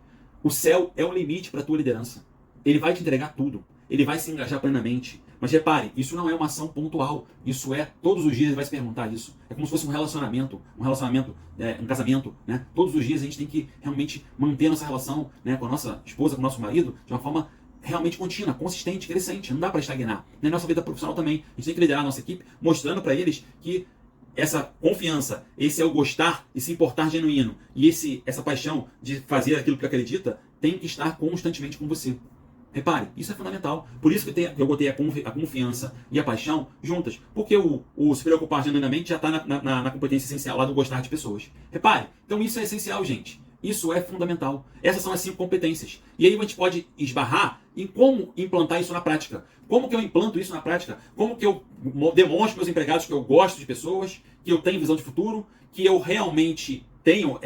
A: o céu é o limite para a tua liderança. Ele vai te entregar tudo. Ele vai se engajar plenamente. Mas repare, isso não é uma ação pontual. Isso é, todos os dias ele vai se perguntar isso. É como se fosse um relacionamento, um casamento, né? Todos os dias a gente tem que realmente manter a nossa relação, né, com a nossa esposa, com o nosso marido, de uma forma realmente contínua, consistente, crescente. Não dá para estagnar. Na nossa vida profissional também. A gente tem que liderar a nossa equipe, mostrando para eles que essa confiança, esse é o gostar e se importar genuíno, e essa paixão de fazer aquilo que acredita, tem que estar constantemente com você. Repare, isso é fundamental. Por isso que eu botei a confiança e a paixão juntas. Porque o se preocupar genuinamente já está na competência essencial lá do gostar de pessoas. Repare, então isso é essencial, gente. Isso é fundamental. Essas são as 5 competências. E aí a gente pode esbarrar em como implantar isso na prática. Como que eu implanto isso na prática? Como que eu demonstro para meus empregados que eu gosto de pessoas, que eu tenho visão de futuro, que eu realmente tenho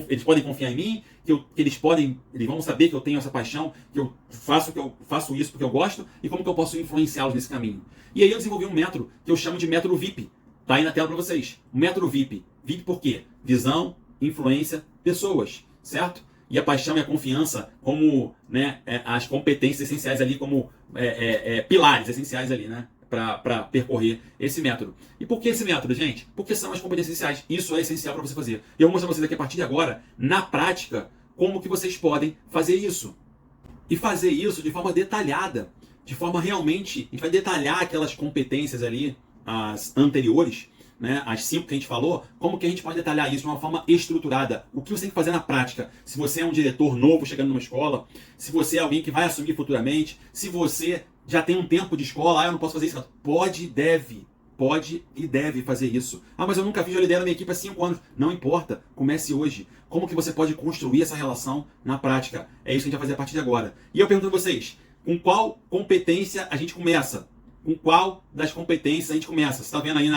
A: eles podem confiar em mim, que eles vão saber que eu tenho essa paixão, que eu faço isso porque eu gosto, e como que eu posso influenciá-los nesse caminho. E aí eu desenvolvi um método que eu chamo de método VIP. Tá aí na tela para vocês. O método VIP. VIP por quê? Visão, influência, pessoas, certo? E a paixão e a confiança como, né, as competências essenciais ali, como pilares essenciais ali, né, para percorrer esse método. E por que esse método, gente? Porque são as competências essenciais. Isso é essencial para você fazer. E eu vou mostrar para vocês aqui a partir de agora, na prática, como que vocês podem fazer isso. E fazer isso de forma detalhada, de forma realmente, a gente vai detalhar aquelas competências ali, as anteriores, né, as 5 que a gente falou, como que a gente pode detalhar isso de uma forma estruturada. O que você tem que fazer na prática? Se você é um diretor novo chegando numa escola, se você é alguém que vai assumir futuramente, se você já tem um tempo de escola, eu não posso fazer isso. Pode e deve fazer isso. Mas eu nunca fiz, eu lidero minha equipe há 5 anos. Não importa, comece hoje. Como que você pode construir essa relação na prática? É isso que a gente vai fazer a partir de agora. E eu pergunto a vocês, com qual competência a gente começa? Com qual das competências a gente começa? Você está vendo aí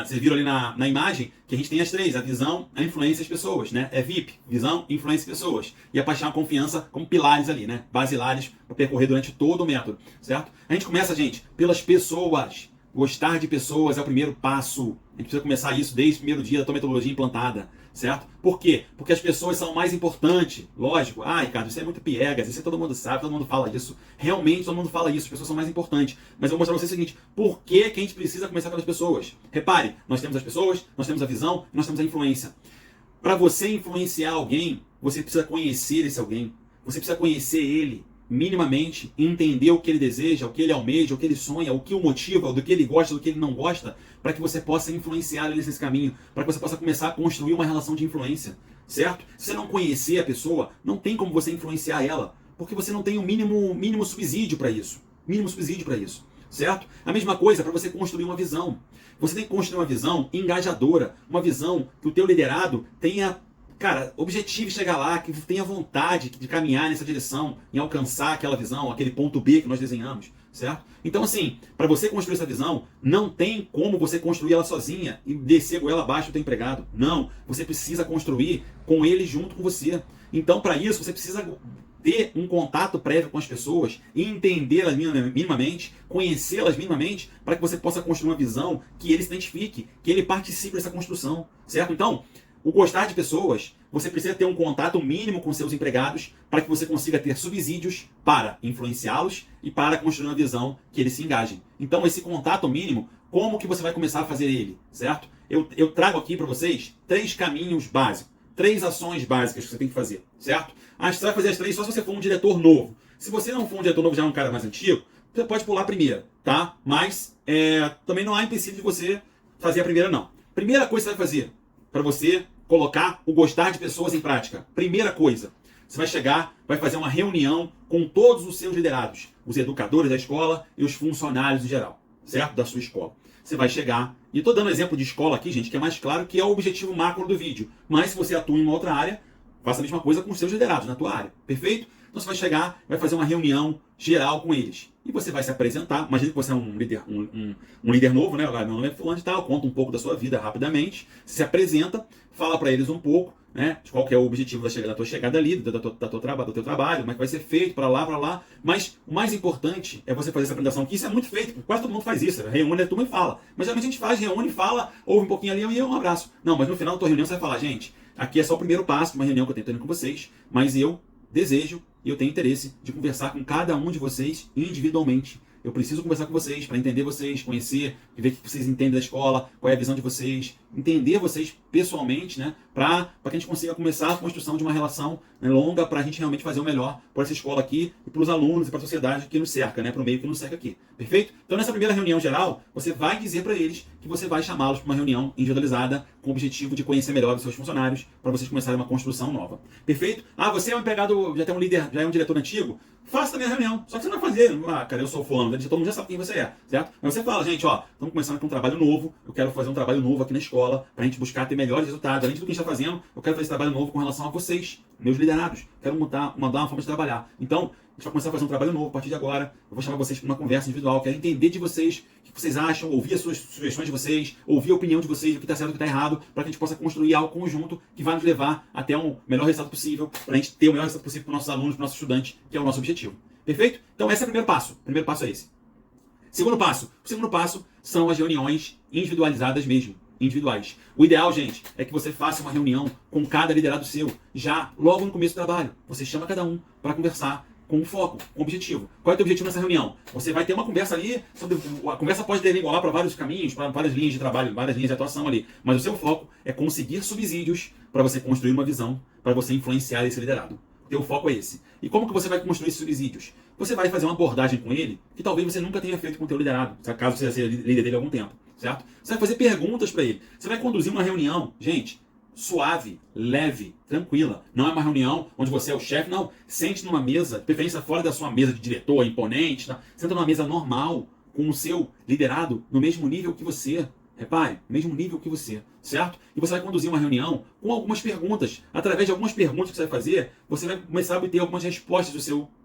A: vocês viram ali na imagem que a gente tem as 3, a visão, a influência e as pessoas, né? É VIP, visão, influência e pessoas. E a paixão e a confiança como pilares ali, né? Basilares para percorrer durante todo o método, certo? A gente começa, gente, pelas pessoas. Gostar de pessoas é o primeiro passo. A gente precisa começar isso desde o primeiro dia da tua metodologia implantada, certo? Por quê? Porque as pessoas são o mais importante. Lógico. Ricardo, isso é muito piegas, isso todo mundo sabe, todo mundo fala isso. Realmente todo mundo fala isso, as pessoas são mais importantes. Mas eu vou mostrar pra você o seguinte, por que a gente precisa começar pelas pessoas? Repare, nós temos as pessoas, nós temos a visão, nós temos a influência. Para você influenciar alguém, você precisa conhecer esse alguém. Você precisa conhecer ele minimamente, entender o que ele deseja, o que ele almeja, o que ele sonha, o que o motiva, do que ele gosta, do que ele não gosta, para que você possa influenciar ele nesse caminho, para que você possa começar a construir uma relação de influência, certo? Se você não conhecer a pessoa, não tem como você influenciar ela, porque você não tem o mínimo subsídio para isso. Mínimo subsídio para isso, certo? A mesma coisa para você construir uma visão. Você tem que construir uma visão engajadora, uma visão que o teu liderado tenha, objetivo chegar lá, que tenha vontade de caminhar nessa direção, em alcançar aquela visão, aquele ponto B que nós desenhamos, certo? Então, assim, para você construir essa visão, não tem como você construir ela sozinha e descer goela abaixo do teu empregado. Não, você precisa construir com ele junto com você. Então, para isso, você precisa ter um contato prévio com as pessoas, entendê-las minimamente, conhecê-las minimamente, para que você possa construir uma visão que ele se identifique, que ele participe dessa construção, certo? Então, o gostar de pessoas, você precisa ter um contato mínimo com seus empregados para que você consiga ter subsídios para influenciá-los e para construir uma visão que eles se engajem. Então, esse contato mínimo, como que você vai começar a fazer ele, certo? Eu trago aqui para vocês 3 caminhos básicos, 3 ações básicas que você tem que fazer, certo? Você vai fazer as 3 só se você for um diretor novo. Se você não for um diretor novo, já é um cara mais antigo, você pode pular a primeira, tá? Mas também não há empecilho de você fazer a primeira, não. Primeira coisa que você vai fazer para você colocar o gostar de pessoas em prática. Primeira coisa, você vai chegar, vai fazer uma reunião com todos os seus liderados, os educadores da escola e os funcionários em geral, certo? Da sua escola. Você vai chegar, e estou dando exemplo de escola aqui, gente, que é mais claro que é o objetivo macro do vídeo. Mas se você atua em uma outra área, faça a mesma coisa com os seus liderados na tua área, perfeito? Então você vai chegar, vai fazer uma reunião geral com eles. E você vai se apresentar. Imagina que você é um líder novo, né? Meu nome é fulano de tal, conta um pouco da sua vida rapidamente, se apresenta, fala para eles um pouco, né, de qual que é o objetivo da tua chegada ali, do teu trabalho, como é que vai ser feito, para lá. Mas o mais importante é você fazer essa apresentação aqui. Isso é muito feito, quase todo mundo faz isso. Reúne, a turma e fala. Mas geralmente a gente faz, reúne, fala, ouve um pouquinho ali e um abraço. Não, mas no final da tua reunião você vai falar, gente, aqui é só o primeiro passo de uma reunião que eu tenho tendo com vocês, mas eu desejo e eu tenho interesse de conversar com cada um de vocês individualmente. Eu preciso conversar com vocês para entender vocês, conhecer, ver o que vocês entendem da escola, qual é a visão de vocês, entender vocês pessoalmente, né? Para que a gente consiga começar a construção de uma relação, né, longa, para a gente realmente fazer o melhor por essa escola aqui e para os alunos e para a sociedade que nos cerca, né? Para o meio que nos cerca aqui. Perfeito? Então, nessa primeira reunião geral, você vai dizer para eles que você vai chamá-los para uma reunião individualizada com o objetivo de conhecer melhor os seus funcionários para vocês começarem uma construção nova. Perfeito? Você é um empregado, já tem um líder, já é um diretor antigo? Faça também a reunião. Só que você não vai fazer, cara, eu sou fulano, todo mundo já sabe quem você é, certo? Mas você fala, gente, estamos começando com um trabalho novo, eu quero fazer um trabalho novo aqui na escola, para a gente buscar ter melhores resultados, além de tudo que a gente está fazendo, eu quero fazer esse trabalho novo com relação a vocês, meus liderados. Quero mudar uma forma de trabalhar. Então, a gente vai começar a fazer um trabalho novo a partir de agora. Eu vou chamar vocês para uma conversa individual. Quero entender de vocês o que vocês acham, ouvir as suas sugestões de vocês, ouvir a opinião de vocês, o que está certo e o que está errado, para que a gente possa construir algo conjunto que vai nos levar até um melhor resultado possível, para a gente ter o melhor resultado possível para os nossos alunos, para os nossos estudantes, que é o nosso objetivo. Perfeito? Então, esse é o primeiro passo. O primeiro passo é esse. Segundo passo. O segundo passo são as reuniões individualizadas mesmo. Individuais. O ideal, gente, é que você faça uma reunião com cada liderado seu, já logo no começo do trabalho. Você chama cada um para conversar com um foco, com um objetivo. Qual é o teu objetivo nessa reunião? Você vai ter uma conversa ali, a conversa pode derivar para vários caminhos, para várias linhas de trabalho, várias linhas de atuação ali. Mas o seu foco é conseguir subsídios para você construir uma visão, para você influenciar esse liderado. O teu foco é esse. E como que você vai construir esses subsídios? Você vai fazer uma abordagem com ele que talvez você nunca tenha feito com o teu liderado, caso você seja líder dele há algum tempo, certo? Você vai fazer perguntas para ele. Você vai conduzir uma reunião, gente, suave, leve, tranquila. Não é uma reunião onde você é o chefe, não. Sente numa mesa, de preferência fora da sua mesa de diretor, imponente, tá? Senta numa mesa normal, com o seu liderado no mesmo nível que você. Repare, mesmo nível que você, certo? E você vai conduzir uma reunião com algumas perguntas. Através de algumas perguntas que você vai fazer, você vai começar a obter algumas respostas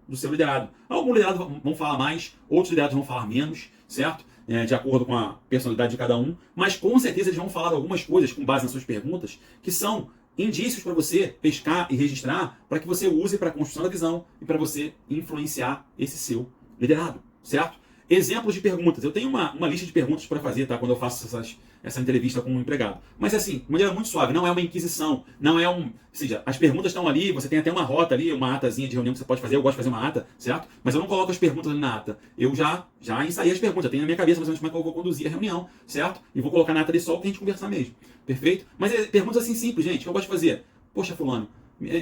A: do seu liderado. Alguns liderados vão falar mais, outros liderados vão falar menos, certo? De acordo com a personalidade de cada um. Mas com certeza eles vão falar algumas coisas com base nas suas perguntas que são indícios para você pescar e registrar para que você use para a construção da visão e para você influenciar esse seu liderado, certo? Exemplos de perguntas. Eu tenho uma lista de perguntas para fazer, tá? Quando eu faço essa entrevista com um empregado. Mas assim, de maneira muito suave, não é uma inquisição, não é um... Ou seja, as perguntas estão ali, você tem até uma rota ali, uma atazinha de reunião que você pode fazer, eu gosto de fazer uma ata, certo? Mas eu não coloco as perguntas ali na ata. Eu já ensaiei as perguntas, eu tenho na minha cabeça mais ou menos como é que eu vou conduzir a reunião, certo? E vou colocar na ata ali só o que a gente conversar mesmo. Perfeito? Mas perguntas assim simples, gente, que eu gosto de fazer. Poxa, fulano,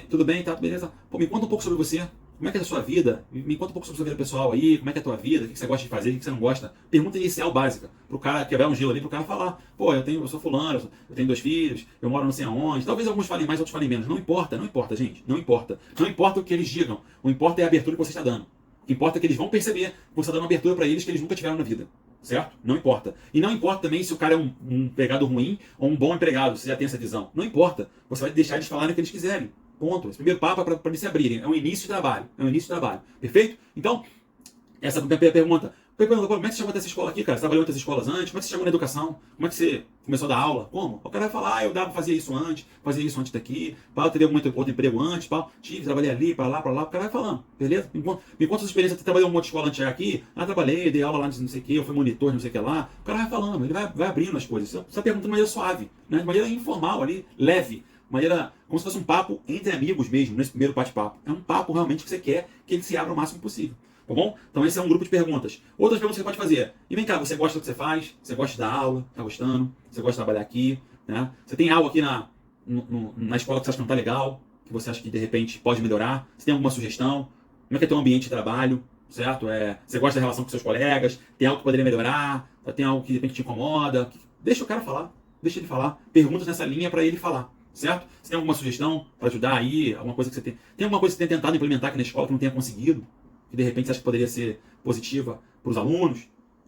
A: tudo bem, tá, beleza? Pô, me conta um pouco sobre você. Como é que é a sua vida? Me conta um pouco sobre a sua vida pessoal aí, como é que é a tua vida, o que você gosta de fazer, o que você não gosta. Pergunta inicial básica, pro cara quebrar um gelo ali, pro cara falar, pô, eu sou fulano, eu tenho 2 filhos, eu moro não sei aonde. Talvez alguns falem mais, outros falem menos. Não importa, gente, não importa. Não importa o que eles digam, o que importa é a abertura que você está dando. O que importa é que eles vão perceber que você está dando uma abertura para eles que eles nunca tiveram na vida. Certo? Não importa. E não importa também se o cara é um empregado ruim ou um bom empregado, se já tem essa visão. Não importa. Você vai deixar eles falarem o que eles quiserem. Ponto. Esse primeiro papo é para eles se abrirem. É um início de trabalho. Perfeito? Então, essa é a primeira pergunta. Como é que você chegou até essa escola aqui, cara? Você trabalhou em outras escolas antes? Como é que você chegou na educação? Como é que você começou a dar aula? Como? O cara vai falar, eu fazia isso antes daqui, eu teria algum outro emprego antes, trabalhei ali, para lá. O cara vai falando, beleza? Me conta sua experiência, você trabalhou em uma outra escola antes de chegar aqui? Trabalhei, dei aula lá não sei o que, eu fui monitor, não sei o que lá. O cara vai falando, ele vai abrindo as coisas. Você está perguntando de maneira suave, né? De maneira informal ali, leve. Maneira, como se fosse um papo entre amigos mesmo, nesse primeiro bate-papo. É um papo realmente que você quer que ele se abra o máximo possível. Tá bom? Então esse é um grupo de perguntas. Outras perguntas que você pode fazer. E vem cá, você gosta do que você faz? Você gosta da aula? Tá gostando? Você gosta de trabalhar aqui? Né? Você tem algo aqui na escola que você acha que não tá legal? Que você acha que de repente pode melhorar? Você tem alguma sugestão? Como é que é teu ambiente de trabalho? Certo? Você gosta da relação com seus colegas? Tem algo que poderia melhorar? Tem algo que de repente te incomoda? Deixa o cara falar. Deixa ele falar. Perguntas nessa linha para ele falar. Certo? Você tem alguma sugestão para ajudar aí? Alguma coisa que você tem? Tem alguma coisa que você tem tentado implementar aqui na escola que não tenha conseguido? Que de repente você acha que poderia ser positiva para os alunos?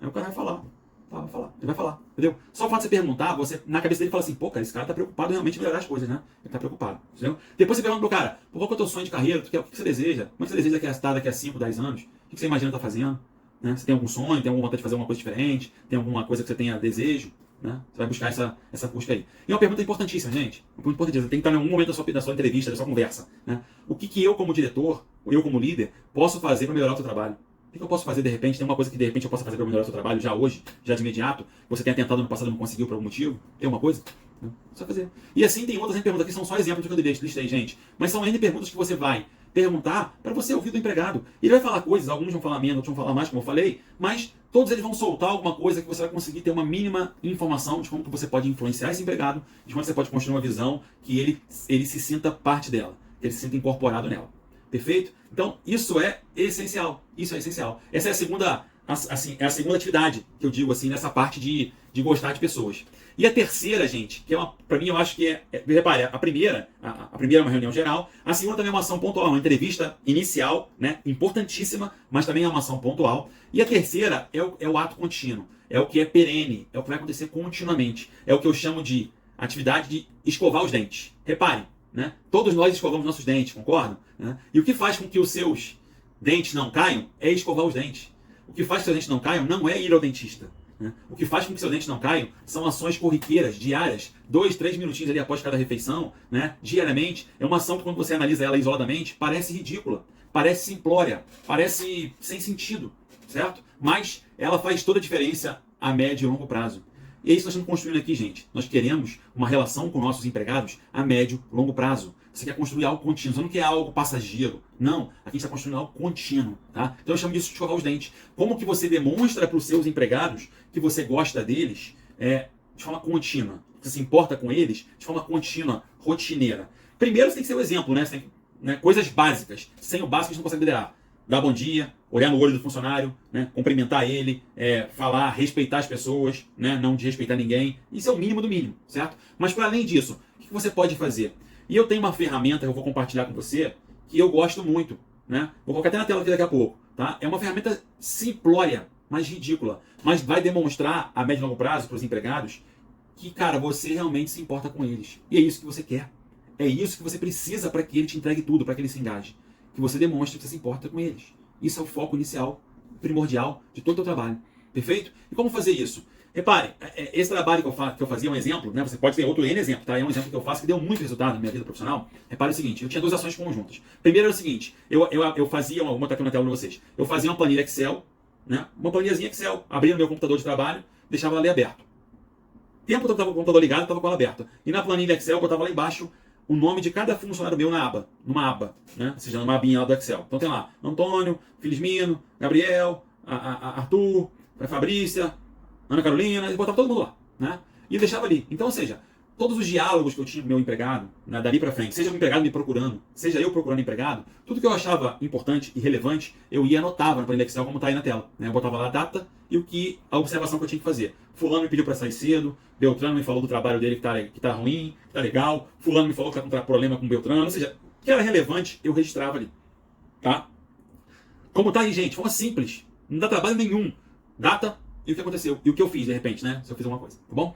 A: Aí o cara vai falar. Ele vai falar, entendeu? Só o fato de você perguntar, você na cabeça dele fala assim, pô, cara, esse cara tá preocupado em realmente melhorar as coisas, né? Ele tá preocupado, entendeu? Depois você pergunta pro cara, pô, qual que é o teu sonho de carreira? O que você deseja? Como é que você deseja estar daqui a 5, 10 anos? O que você imagina estar fazendo? Né? Você tem algum sonho? Tem alguma vontade de fazer alguma coisa diferente? Tem alguma coisa que você tenha desejo? Né? Você vai buscar essa busca aí. E uma pergunta importantíssima, gente. Uma pergunta importantíssima. Tem que estar em algum momento da sua entrevista, da sua conversa. Né? O que eu, como diretor, eu, como líder, posso fazer para melhorar o seu trabalho? O que eu posso fazer de repente? Tem uma coisa que de repente eu possa fazer para melhorar o seu trabalho já hoje, já de imediato? Você tenha tentado no passado e não conseguiu por algum motivo? Tem uma coisa? Não. Só fazer. E assim tem outras perguntas aqui, são só exemplos que eu listei, gente. Mas são N perguntas que você vai perguntar para você ouvir do empregado. Ele vai falar coisas, alguns vão falar menos, outros vão falar mais, como eu falei, mas todos eles vão soltar alguma coisa que você vai conseguir ter uma mínima informação de como que você pode influenciar esse empregado, de como você pode construir uma visão que ele se sinta parte dela, que ele se sinta incorporado nela. Perfeito? Então, isso é essencial. Essa é a segunda atividade que eu digo assim, nessa parte de gostar de pessoas. E a terceira, gente, que para mim eu acho que repare, a primeira é uma reunião geral, a segunda também é uma ação pontual, uma entrevista inicial, né, importantíssima, mas também é uma ação pontual. E a terceira é o ato contínuo, é o que é perene, é o que vai acontecer continuamente, é o que eu chamo de atividade de escovar os dentes. Repare, né? Todos nós escovamos nossos dentes, concordam? Né? E o que faz com que os seus dentes não caiam é escovar os dentes. O que faz com que seus dentes não caiam não é ir ao dentista. Né? O que faz com que seus dentes não caiam são ações corriqueiras, diárias, 2, 3 minutinhos ali após cada refeição, né? Diariamente. É uma ação que quando você analisa ela isoladamente, parece ridícula, parece simplória, parece sem sentido, certo? Mas ela faz toda a diferença a médio e longo prazo. E é isso que nós estamos construindo aqui, gente. Nós queremos uma relação com nossos empregados a médio e longo prazo. Você quer construir algo contínuo, você não quer algo passageiro. Não, aqui a gente está construindo algo contínuo. Tá? Então eu chamo disso de escovar os dentes. Como que você demonstra para os seus empregados que você gosta deles de forma contínua? Você se importa com eles de forma contínua, rotineira. Primeiro você tem que ser o exemplo, né? Você tem, né? Coisas básicas. Sem o básico a gente não consegue liderar. Dar bom dia, olhar no olho do funcionário, né? Cumprimentar ele, falar, respeitar as pessoas, né? Não desrespeitar ninguém. Isso é o mínimo do mínimo, certo? Mas para além disso, o que você pode fazer? E eu tenho uma ferramenta que eu vou compartilhar com você que eu gosto muito, né? Vou colocar até na tela aqui daqui a pouco, tá? É uma ferramenta simplória, mas ridícula, mas vai demonstrar a médio e longo prazo para os empregados que, cara, você realmente se importa com eles. E é isso que você quer. É isso que você precisa para que ele te entregue tudo, para que ele se engaje. Que você demonstre que você se importa com eles. Isso é o foco inicial, primordial de todo o teu trabalho. Perfeito? E como fazer isso? Repare, esse trabalho que eu fazia é um exemplo, né? Você pode ter outro N exemplo, tá? É um exemplo que eu faço que deu muito resultado na minha vida profissional. Repare o seguinte, eu tinha duas ações conjuntas. Primeiro era o seguinte, eu fazia, vou botar aqui na tela para vocês, eu fazia uma planilha Excel, né? Uma planilhazinha Excel, abria no meu computador de trabalho, deixava ela ali aberto. Tempo que eu estava com o computador ligado, eu estava com ela aberta. E na planilha Excel eu botava lá embaixo o nome de cada funcionário meu numa aba, né? Ou seja, numa abinha lá do Excel. Então tem lá, Antônio, Felismino, Gabriel, Arthur, Fabrícia, Ana Carolina, e botava todo mundo lá, né? E eu deixava ali. Então, ou seja, todos os diálogos que eu tinha com o meu empregado, né, dali pra frente, seja o empregado me procurando, seja eu procurando empregado, tudo que eu achava importante e relevante, eu ia e anotava na planilha Excel como tá aí na tela, né? Eu botava lá a data e a observação que eu tinha que fazer. Fulano me pediu para sair cedo, Beltrano me falou do trabalho dele que tá ruim, que tá legal, Fulano me falou que tá com problema com Beltrano, ou seja, o que era relevante, eu registrava ali, tá? Como tá aí, gente? Forma simples, não dá trabalho nenhum. Data e o que aconteceu, e o que eu fiz de repente, né? Se eu fiz alguma coisa, tá bom?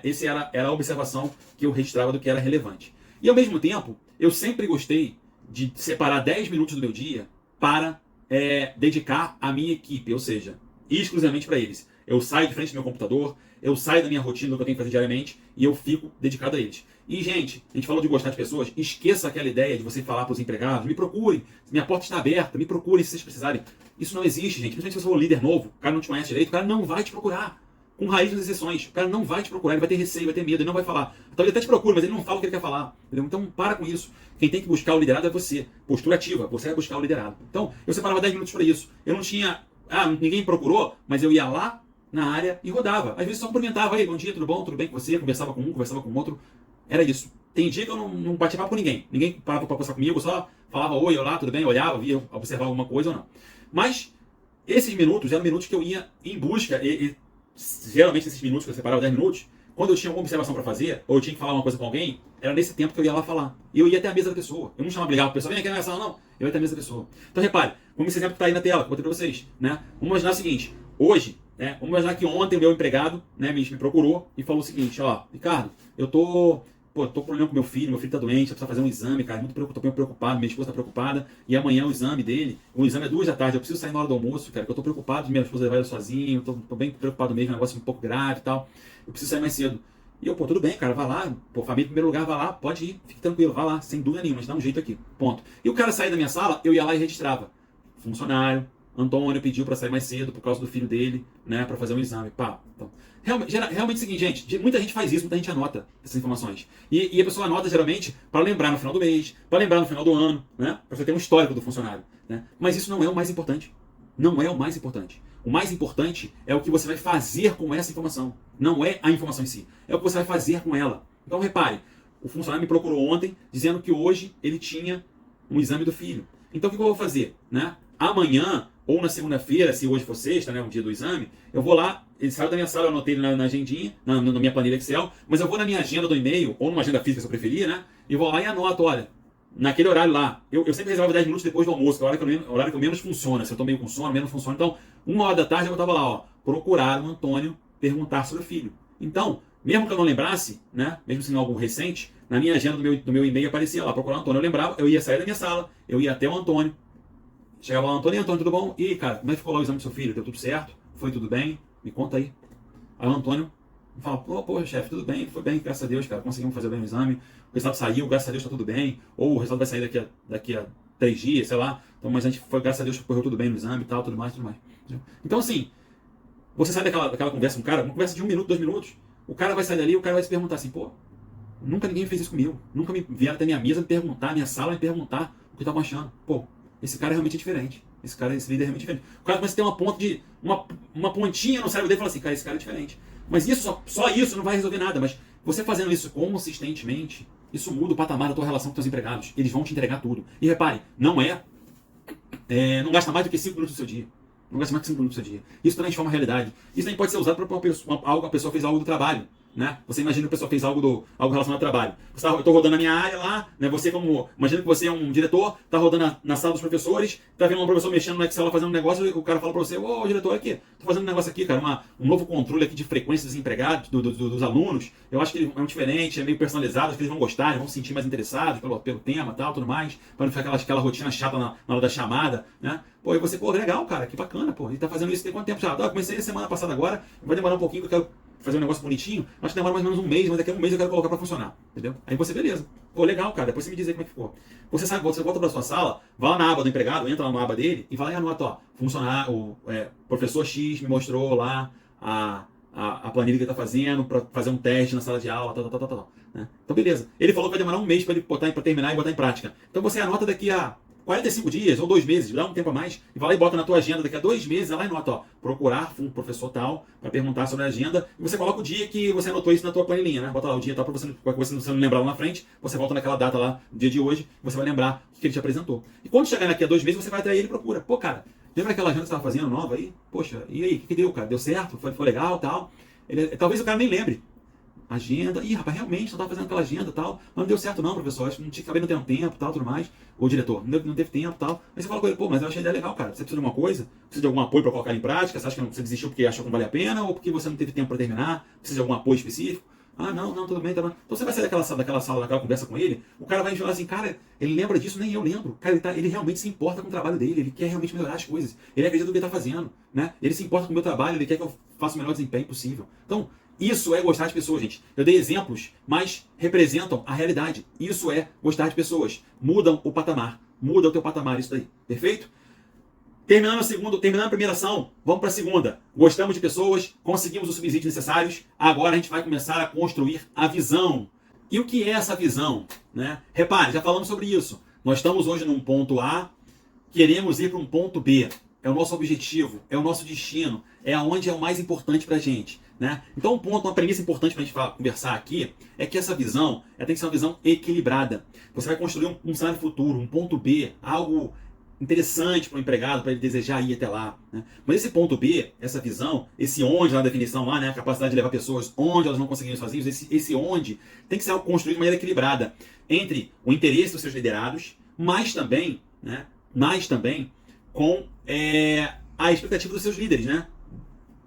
A: Esse era a observação que eu registrava do que era relevante. E ao mesmo tempo, eu sempre gostei de separar 10 minutos do meu dia para dedicar à minha equipe, ou seja, exclusivamente para eles. Eu saio de frente do meu computador, eu saio da minha rotina do que eu tenho que fazer diariamente e eu fico dedicado a eles. E, gente, a gente falou de gostar de pessoas, esqueça aquela ideia de você falar para os empregados, me procurem, minha porta está aberta, me procurem se vocês precisarem. Isso não existe, gente. Principalmente se você for um líder novo, o cara não te conhece direito, o cara não vai te procurar. Com raiz das exceções, o cara não vai te procurar, ele vai ter receio, vai ter medo, ele não vai falar. Então ele até te procura, mas ele não fala o que ele quer falar. Entendeu? Então para com isso. Quem tem que buscar o liderado é você. Postura ativa, você vai buscar o liderado. Então eu separava 10 minutos para isso. Eu não tinha, ninguém me procurou, mas eu ia lá na área e rodava. Às vezes só cumprimentava, aí, bom dia, tudo bom, tudo bem com você? Conversava com um, conversava com o outro. Era isso. Tem dia que eu não batia papo com ninguém. Ninguém parava para conversar comigo, eu só falava oi, olá, tudo bem, olhava, via, observava alguma coisa ou não. Mas esses minutos eram minutos que eu ia em busca, e geralmente esses minutos que eu separava 10 minutos, quando eu tinha alguma observação para fazer, ou eu tinha que falar uma coisa com alguém, era nesse tempo que eu ia lá falar. E eu ia até a mesa da pessoa. Eu não chamava ligar para a pessoa, vem aqui na sala, não. Eu ia até a mesa da pessoa. Então repare, como esse exemplo que está aí na tela, que eu botei para vocês, né? Vamos imaginar o seguinte, hoje, né, vamos imaginar que ontem o meu empregado, né, me procurou e falou o seguinte, ó, Ricardo, eu tô com problema com meu filho tá doente, precisa fazer um exame, cara, tô bem preocupado, minha esposa tá preocupada, e amanhã o exame é 2 da tarde, eu preciso sair na hora do almoço, cara, que eu tô preocupado de minha esposa levar ele sozinho, tô bem preocupado mesmo, é um negócio um pouco grave e tal, eu preciso sair mais cedo. E eu, tudo bem, cara, vai lá, família em primeiro lugar, vai lá, pode ir, fique tranquilo, vai lá, sem dúvida nenhuma, a gente dá um jeito aqui, ponto. E o cara sair da minha sala, eu ia lá e registrava. Funcionário, Antônio pediu para sair mais cedo por causa do filho dele, né, para fazer um exame. Pá. Então, realmente é o seguinte, gente, muita gente faz isso, muita gente anota essas informações. E a pessoa anota geralmente para lembrar no final do mês, para lembrar no final do ano, né, para você ter um histórico do funcionário. Né? Mas isso não é o mais importante. Não é o mais importante. O mais importante é o que você vai fazer com essa informação. Não é a informação em si. É o que você vai fazer com ela. Então repare, o funcionário me procurou ontem dizendo que hoje ele tinha um exame do filho. Então o que eu vou fazer? Né? Amanhã ou na segunda-feira, se hoje for sexta, né, o dia do exame, eu vou lá, ele saiu da minha sala, eu anotei ele na agendinha, na minha planilha Excel, mas eu vou na minha agenda do e-mail, ou numa agenda física se eu preferir, né, e vou lá e anoto, olha, naquele horário lá, eu sempre reservo 10 minutos depois do almoço, que é o horário que menos funciona, se eu tô meio com sono, menos funciona, então, 1 hora da tarde eu tava lá, ó, procurar o Antônio perguntar sobre o filho. Então, Mesmo que eu não lembrasse, né, mesmo sendo algo recente, na minha agenda do meu e-mail aparecia lá, procurar o Antônio. Eu lembrava, eu ia sair da minha sala, eu ia até o Antônio. Chegava lá, Antônio, tudo bom? E aí, cara, como é que ficou lá o exame do seu filho? Deu tudo certo? Foi tudo bem? Me conta aí. Aí o Antônio fala, pô, chefe, tudo bem, foi bem, graças a Deus, cara, conseguimos fazer bem o exame, o resultado saiu, graças a Deus tá tudo bem, ou o resultado vai sair daqui a 3 dias, sei lá, então, mas a gente foi, graças a Deus, correu tudo bem no exame e tal, tudo mais. Então, assim, você sai daquela conversa com o cara, uma conversa de 1 minuto, 2 minutos, o cara vai sair dali, o cara vai se perguntar assim, pô, nunca ninguém fez isso comigo, nunca me vieram até minha mesa me perguntar, minha sala me perguntar o que estavam achando, pô, esse cara é realmente diferente. Esse líder é realmente diferente. O cara começa a ter uma pontinha no cérebro dele e fala assim, cara, esse cara é diferente. Mas isso, só isso não vai resolver nada. Mas você fazendo isso consistentemente, isso muda o patamar da tua relação com os teus empregados. Eles vão te entregar tudo. E repare, não gasta mais do que 5 minutos do seu dia. Não gasta mais do que 5 minutos do seu dia. Isso transforma a realidade. Isso também pode ser usado para a pessoa fez algo do trabalho. Né? Você imagina que a pessoa fez algo relacionado ao trabalho. Eu estou rodando a minha área lá, né? Imagina que você é um diretor, está rodando na sala dos professores, está vendo um professor mexendo no Excel lá fazendo um negócio, e o cara fala para você, ô diretor, aqui, estou fazendo um negócio aqui, cara, um novo controle aqui de frequência dos empregados, dos alunos. Eu acho que é um diferente, é meio personalizado, acho que eles vão gostar, eles vão se sentir mais interessados pelo tema tal, tudo mais, para não ficar aquela rotina chata na hora da chamada, né? Pô, e você, pô, legal, cara, que bacana, pô, ele tá fazendo isso tem quanto tempo já? Comecei a semana passada agora, vai demorar um pouquinho, porque eu quero fazer um negócio bonitinho, acho que demora mais ou menos 1 mês, mas daqui a 1 mês eu quero colocar para funcionar, entendeu? Aí você, beleza. Pô, legal, cara, depois você me diz aí como é que ficou. Você volta para sua sala, vai lá na aba do empregado, entra lá na aba dele e vai lá e anota, ó, professor X me mostrou lá a planilha que ele tá fazendo para fazer um teste na sala de aula, tal. Né? Então, beleza. Ele falou que vai demorar 1 mês para terminar e botar em prática. Então você anota daqui a 45 dias ou 2 meses, dá um tempo a mais, e vai lá e bota na tua agenda daqui a 2 meses, lá e nota, ó, procurar um professor tal, para perguntar sobre a agenda, e você coloca o dia que você anotou isso na tua planilhinha, né? Bota lá o dia tal, para você não lembrar lá na frente, você volta naquela data lá, dia de hoje, você vai lembrar o que ele te apresentou. E quando chegar daqui a 2 meses, você vai até ele e procura. Pô, cara, lembra aquela agenda que você estava fazendo nova aí? Poxa, e aí, o que deu, cara? Deu certo? Foi legal tal? Talvez o cara nem lembre. Agenda, rapaz, realmente, eu estava fazendo aquela agenda e tal, mas não deu certo não, professor, acho que não tinha, acabei não tendo tempo tal, tudo mais, ou diretor, não teve tempo tal, aí você fala com ele, pô, mas eu achei a ideia legal, cara, você precisa de alguma coisa, precisa de algum apoio para colocar em prática, você acha que você desistiu porque achou que não vale a pena, ou porque você não teve tempo para terminar, precisa de algum apoio específico? Ah, não, tudo bem, tá bom. Então você vai sair daquela sala, daquela conversa com ele, o cara vai falar assim, cara, ele lembra disso, nem eu lembro. Cara, ele realmente se importa com o trabalho dele, ele quer realmente melhorar as coisas, ele acredita no que ele está fazendo, né? Ele se importa com o meu trabalho, ele quer que eu faça o melhor desempenho possível. Então, isso é gostar de pessoas, gente. Eu dei exemplos, mas representam a realidade. Isso é gostar de pessoas. Mudam o patamar. Muda o teu patamar, isso daí. Perfeito? Terminando a primeira ação, vamos para a segunda. Gostamos de pessoas, conseguimos os subsídios necessários, agora a gente vai começar a construir a visão. E o que é essa visão? Né? Repare, já falamos sobre isso. Nós estamos hoje num ponto A, queremos ir para um ponto B. É o nosso objetivo, é o nosso destino, é aonde é o mais importante para a gente. Né? Então, uma premissa importante para a gente conversar aqui é que essa visão tem que ser uma visão equilibrada. Você vai construir um cenário futuro, um ponto B, algo interessante para o empregado, para ele desejar ir até lá. Né? Mas esse ponto B, essa visão, esse onde na definição lá, né, a capacidade de levar pessoas onde elas não conseguiriam sozinhos, esse onde tem que ser algo construído de maneira equilibrada entre o interesse dos seus liderados, mas também com a expectativa dos seus líderes, né?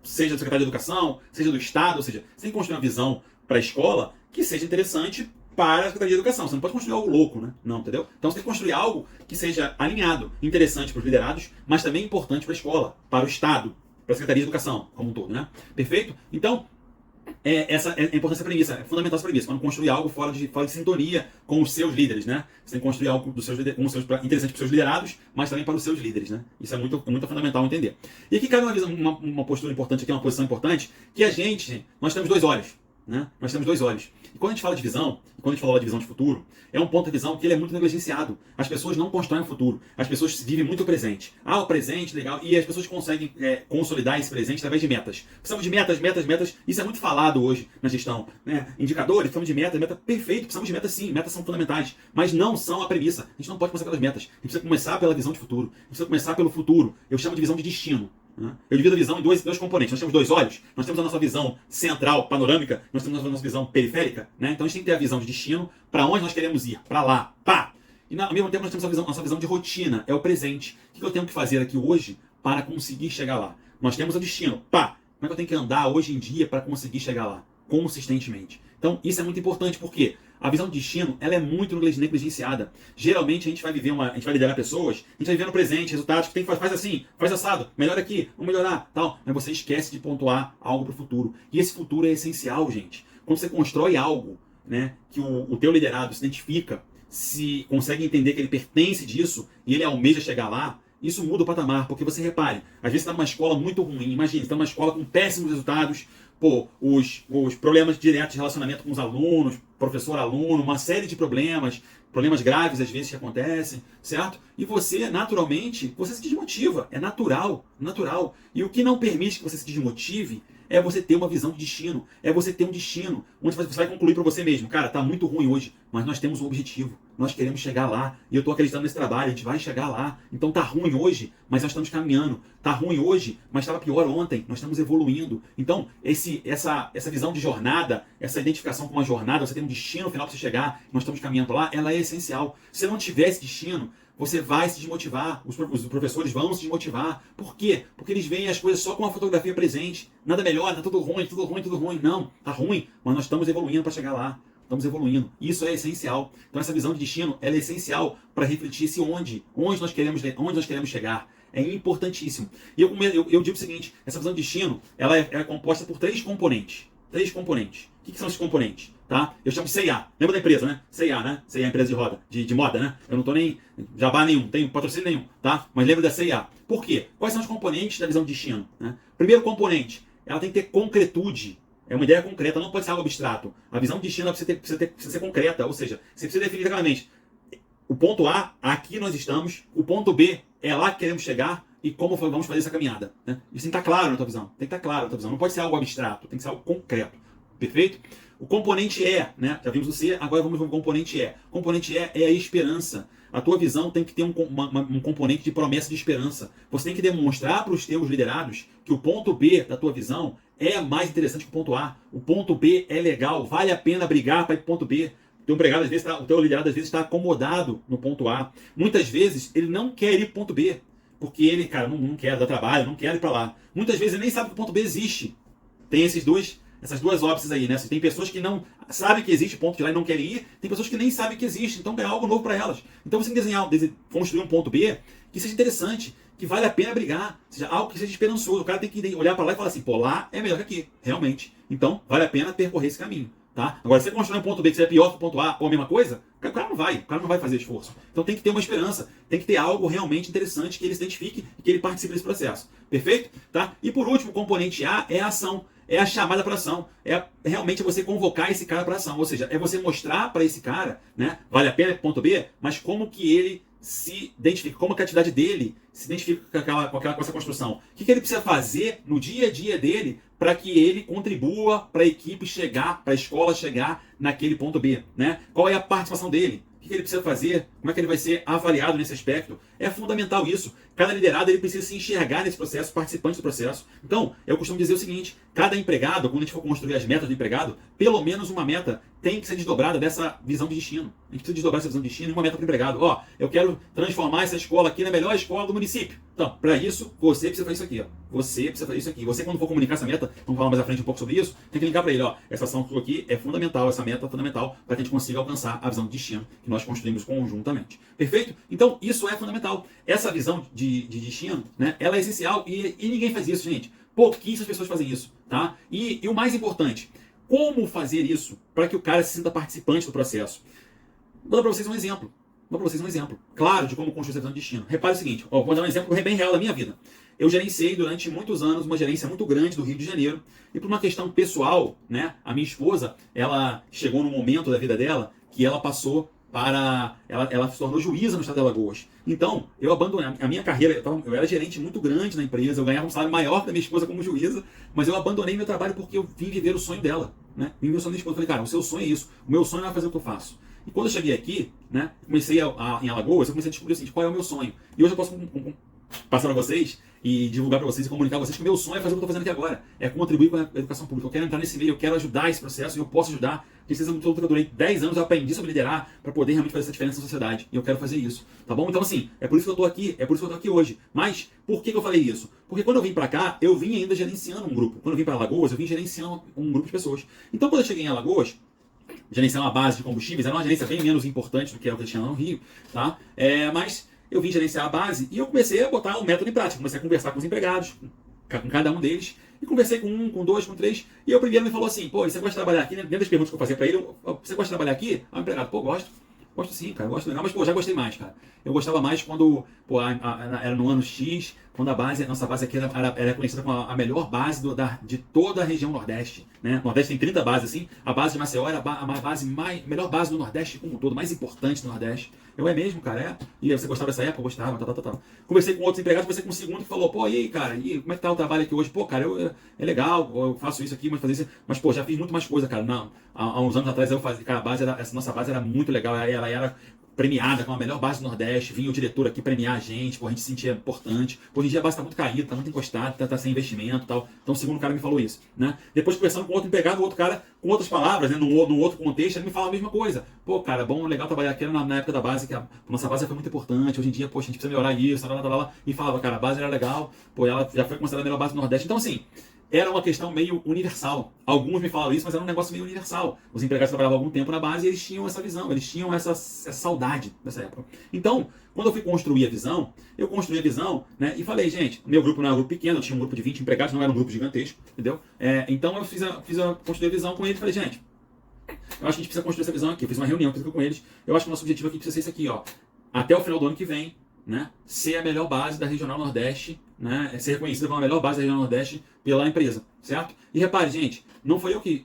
A: Seja do secretário de educação, seja do Estado, ou seja, você tem que construir uma visão para a escola que seja interessante para a Secretaria de Educação. Você não pode construir algo louco, né? Não, entendeu? Então você tem que construir algo que seja alinhado, interessante para os liderados, mas também importante para a escola, para o Estado, para a Secretaria de Educação, como um todo, né? Perfeito? Então, essa é a importância da premissa, é fundamental essa premissa, quando construir algo fora de sintonia com os seus líderes, né? Você tem que construir algo interessante para os seus liderados, mas também para os seus líderes, né? Isso é muito fundamental entender. E aqui cabe uma postura importante aqui, uma posição importante, que nós temos 2 olhos. Né? Nós temos 2 olhos. E quando a gente fala de visão, quando a gente fala de visão de futuro, é um ponto de visão que ele é muito negligenciado. As pessoas não constroem o futuro. As pessoas vivem muito o presente. O presente, legal. E as pessoas conseguem consolidar esse presente através de metas. Precisamos de metas. Isso é muito falado hoje na gestão. Né? Indicadores, precisamos de meta. Perfeito, precisamos de metas sim. Metas são fundamentais. Mas não são a premissa. A gente não pode começar pelas metas. A gente precisa começar pela visão de futuro. A gente precisa começar pelo futuro. Eu chamo de visão de destino. Eu divido a visão em dois componentes. Nós temos 2 olhos, nós temos a nossa visão central, panorâmica, nós temos a nossa visão periférica. Né? Então a gente tem que ter a visão de destino, para onde nós queremos ir, para lá, pá! E ao mesmo tempo nós temos a nossa visão de rotina, é o presente. O que eu tenho que fazer aqui hoje para conseguir chegar lá? Nós temos o destino, pá! Como é que eu tenho que andar hoje em dia para conseguir chegar lá? consistentemente. Então, isso é muito importante, porque a visão de destino, ela é muito negligenciada. Geralmente, a gente vai liderar pessoas, a gente vai viver no presente, resultados que tem que faz assim, faz assado, melhora aqui, vamos melhorar, tal. Mas você esquece de pontuar algo para o futuro. E esse futuro é essencial, gente. Quando você constrói algo, né, que o teu liderado se identifica, se consegue entender que ele pertence disso e ele almeja chegar lá, isso muda o patamar, porque você repare, às vezes você está numa escola muito ruim, imagina, você está numa escola com péssimos resultados, pô, os problemas diretos de relacionamento com os alunos, professor-aluno, uma série de problemas graves às vezes que acontecem, certo? E você, naturalmente, você se desmotiva, é natural, natural. E o que não permite que você se desmotive é você ter uma visão de destino, é você ter um destino, onde você vai concluir para você mesmo, cara, tá muito ruim hoje, mas nós temos um objetivo, nós queremos chegar lá, e eu estou acreditando nesse trabalho, a gente vai chegar lá, então tá ruim hoje, mas nós estamos caminhando, tá ruim hoje, mas estava pior ontem, nós estamos evoluindo. Então, essa visão de jornada, essa identificação com uma jornada, você tem um destino final para você chegar, nós estamos caminhando lá, ela é essencial. Se não tiver esse destino, você vai se desmotivar, os professores vão se desmotivar. Por quê? Porque eles veem as coisas só com a fotografia presente. Nada melhor, tá tudo ruim, tudo ruim, tudo ruim. Não, tá ruim, mas nós estamos evoluindo para chegar lá. Estamos evoluindo. Isso é essencial. Então essa visão de destino, ela é essencial para refletir se onde nós queremos chegar. É importantíssimo. E eu digo o seguinte, essa visão de destino, ela é composta por três componentes. Três componentes. O que são esses componentes? Tá? Eu chamo de C&A. Lembra da empresa, né? C&A, né? C&A é empresa de roda, de moda, né? Eu não tô nem jabá nenhum, não tenho patrocínio nenhum, tá? Mas lembra da C&A. Por quê? Quais são os componentes da visão de destino? Né? Primeiro componente, ela tem que ter concretude. É uma ideia concreta, não pode ser algo abstrato. A visão de destino precisa ser concreta, ou seja, você precisa definir claramente. O ponto A, aqui nós estamos. O ponto B, é lá que queremos chegar. E como vamos fazer essa caminhada. Né? Isso tem que estar claro na tua visão. Tem que estar claro na tua visão. Não pode ser algo abstrato, tem que ser algo concreto. Perfeito? O componente E, né? Já vimos o C, agora vamos ver o componente E. O componente E é a esperança. A tua visão tem que ter um componente de promessa de esperança. Você tem que demonstrar para os teus liderados que o ponto B da tua visão é mais interessante que o ponto A. O ponto B é legal, vale a pena brigar para ir para o ponto B. O teu liderado às vezes está acomodado no ponto A. Muitas vezes ele não quer ir para o ponto B, porque ele, cara, não quer dar trabalho, não quer ir para lá. Muitas vezes ele nem sabe que o ponto B existe. Tem essas duas óbices aí, né? Tem pessoas que não sabem que existe ponto de lá e não querem ir, tem pessoas que nem sabem que existe, então é algo novo para elas. Então você tem que construir um ponto B que seja interessante, que vale a pena brigar, seja algo que seja esperançoso. O cara tem que olhar para lá e falar assim, pô, lá é melhor que aqui, realmente. Então vale a pena percorrer esse caminho. Tá? Agora, se você construir um ponto B que seja pior que o ponto A ou a mesma coisa, o cara não vai fazer esforço. Então tem que ter uma esperança, tem que ter algo realmente interessante que ele se identifique e que ele participe desse processo. Perfeito? Tá? E por último, o componente A é a ação. É a chamada para ação. É realmente você convocar esse cara para ação. Ou seja, é você mostrar para esse cara, né, vale a pena ir para o ponto B, mas como que ele se identifica, como que a atividade dele se identifica com essa construção. O que ele precisa fazer no dia a dia dele para que ele contribua para a equipe chegar, para a escola chegar naquele ponto B. Né? Qual é a participação dele? O que ele precisa fazer? Como é que ele vai ser avaliado nesse aspecto? É fundamental isso. Cada liderado ele precisa se enxergar nesse processo, participante do processo. Então, eu costumo dizer o seguinte, cada empregado, quando a gente for construir as metas do empregado, pelo menos uma meta tem que ser desdobrada dessa visão de destino. A gente precisa desdobrar essa visão de destino em uma meta para o empregado. Ó, eu quero transformar essa escola aqui na melhor escola do município. Então, para isso, você precisa fazer isso aqui. Ó. Você precisa fazer isso aqui. Você, quando for comunicar essa meta, vamos falar mais à frente um pouco sobre isso, tem que ligar para ele. Ó, essa ação aqui é fundamental, essa meta é fundamental para que a gente consiga alcançar a visão de destino que nós construímos conjuntamente. Perfeito? Então, isso é fundamental. Essa visão de destino, né, ela é essencial e ninguém faz isso, gente. Pouquíssimas pessoas fazem isso. Tá? E o mais importante, como fazer isso para que o cara se sinta participante do processo? Vou dar para vocês um exemplo. Claro, de como construir essa visão de destino. Repare o seguinte, ó, vou dar um exemplo bem real da minha vida. Eu gerenciei durante muitos anos uma gerência muito grande do Rio de Janeiro. E por uma questão pessoal, né, a minha esposa, ela chegou num momento da vida dela que ela passou ela se tornou juíza no estado de Alagoas. Então, eu abandonei a minha carreira, eu era gerente muito grande na empresa, eu ganhava um salário maior que a minha esposa como juíza, mas eu abandonei meu trabalho porque eu vim viver o sonho dela. Né? Vim viver o sonho da minha esposa. Eu falei, cara, o seu sonho é isso, o meu sonho é fazer o que eu faço. E quando eu cheguei aqui, né, comecei em Alagoas, eu comecei a descobrir assim, qual é o meu sonho. E hoje eu posso passar para vocês e divulgar para vocês e comunicar para vocês que o meu sonho é fazer o que eu estou fazendo aqui agora. É contribuir com a educação pública. Eu quero entrar nesse meio, eu quero ajudar esse processo e eu posso ajudar. Porque vocês que eu durei 10 anos, eu aprendi sobre liderar para poder realmente fazer essa diferença na sociedade. E eu quero fazer isso, tá bom? Então assim, é por isso que eu estou aqui, é por isso que eu estou aqui hoje. Mas, por que eu falei isso? Porque quando eu vim para cá, eu vim ainda gerenciando um grupo. Quando eu vim para Alagoas, eu vim gerenciando um grupo de pessoas. Então quando eu cheguei em Alagoas, gerenciar uma base de combustíveis, era uma gerência bem menos importante do que é o que eu tinha lá no Rio, tá? Mas eu vim gerenciar a base e eu comecei a botar o método em prática. Comecei a conversar com os empregados, com cada um deles, e conversei com um, com dois, com três, e o primeiro me falou assim, pô, você gosta de trabalhar aqui? Dentro das perguntas que eu fazia pra ele, você gosta de trabalhar aqui? Aí o empregado, pô, gosto. Gosto sim, cara, gosto legal, mas pô, já gostei mais, cara. Eu gostava mais quando, pô, era no ano X, quando a nossa base aqui era conhecida como a melhor base de toda a região Nordeste, né? O Nordeste tem 30 bases, assim, a base de Maceió era melhor base do Nordeste como um todo, mais importante do Nordeste. Eu é mesmo, cara, é? E você gostava dessa época? Eu gostava, tal. Conversei com outros empregados, conversei com um segundo que falou, pô, e aí, cara, como é que tá o trabalho aqui hoje? Pô, cara, é legal, eu faço isso aqui, mas fazer isso, mas pô, já fiz muito mais coisa, cara. Não, há uns anos atrás eu fazia, cara, essa nossa base era muito legal, ela era premiada como a melhor base do Nordeste, vinha o diretor aqui premiar a gente, pô, a gente se sentia importante. Hoje em dia a base tá muito caída, tá muito encostada, tá sem investimento e tal. Então o segundo cara me falou isso, né? Depois conversando com outro empregado, o outro cara, com outras palavras, né, num outro contexto, ele me fala a mesma coisa. Pô, cara, bom, legal trabalhar aqui na época da base, que a nossa base foi muito importante, hoje em dia, poxa, a gente precisa melhorar isso, e falava, cara, a base era legal, pô, ela já foi considerada a melhor base do Nordeste. Então assim, era uma questão meio universal. Alguns me falaram isso, mas era um negócio meio universal. Os empregados trabalhavam algum tempo na base e eles tinham essa visão, eles tinham essa saudade dessa época. Então, quando eu fui construir a visão, eu construí a visão, né, e falei, gente, meu grupo não era um grupo pequeno, eu tinha um grupo de 20 empregados, não era um grupo gigantesco, entendeu? Então eu construí a visão com eles e falei, gente, eu acho que a gente precisa construir essa visão aqui. Eu fiz uma reunião com eles, eu acho que o nosso objetivo aqui precisa ser esse aqui, ó. Até o final do ano que vem, né, ser a melhor base da Regional Nordeste, né, ser reconhecida como a melhor base da Regional Nordeste pela empresa, certo? E repare, gente, não foi eu que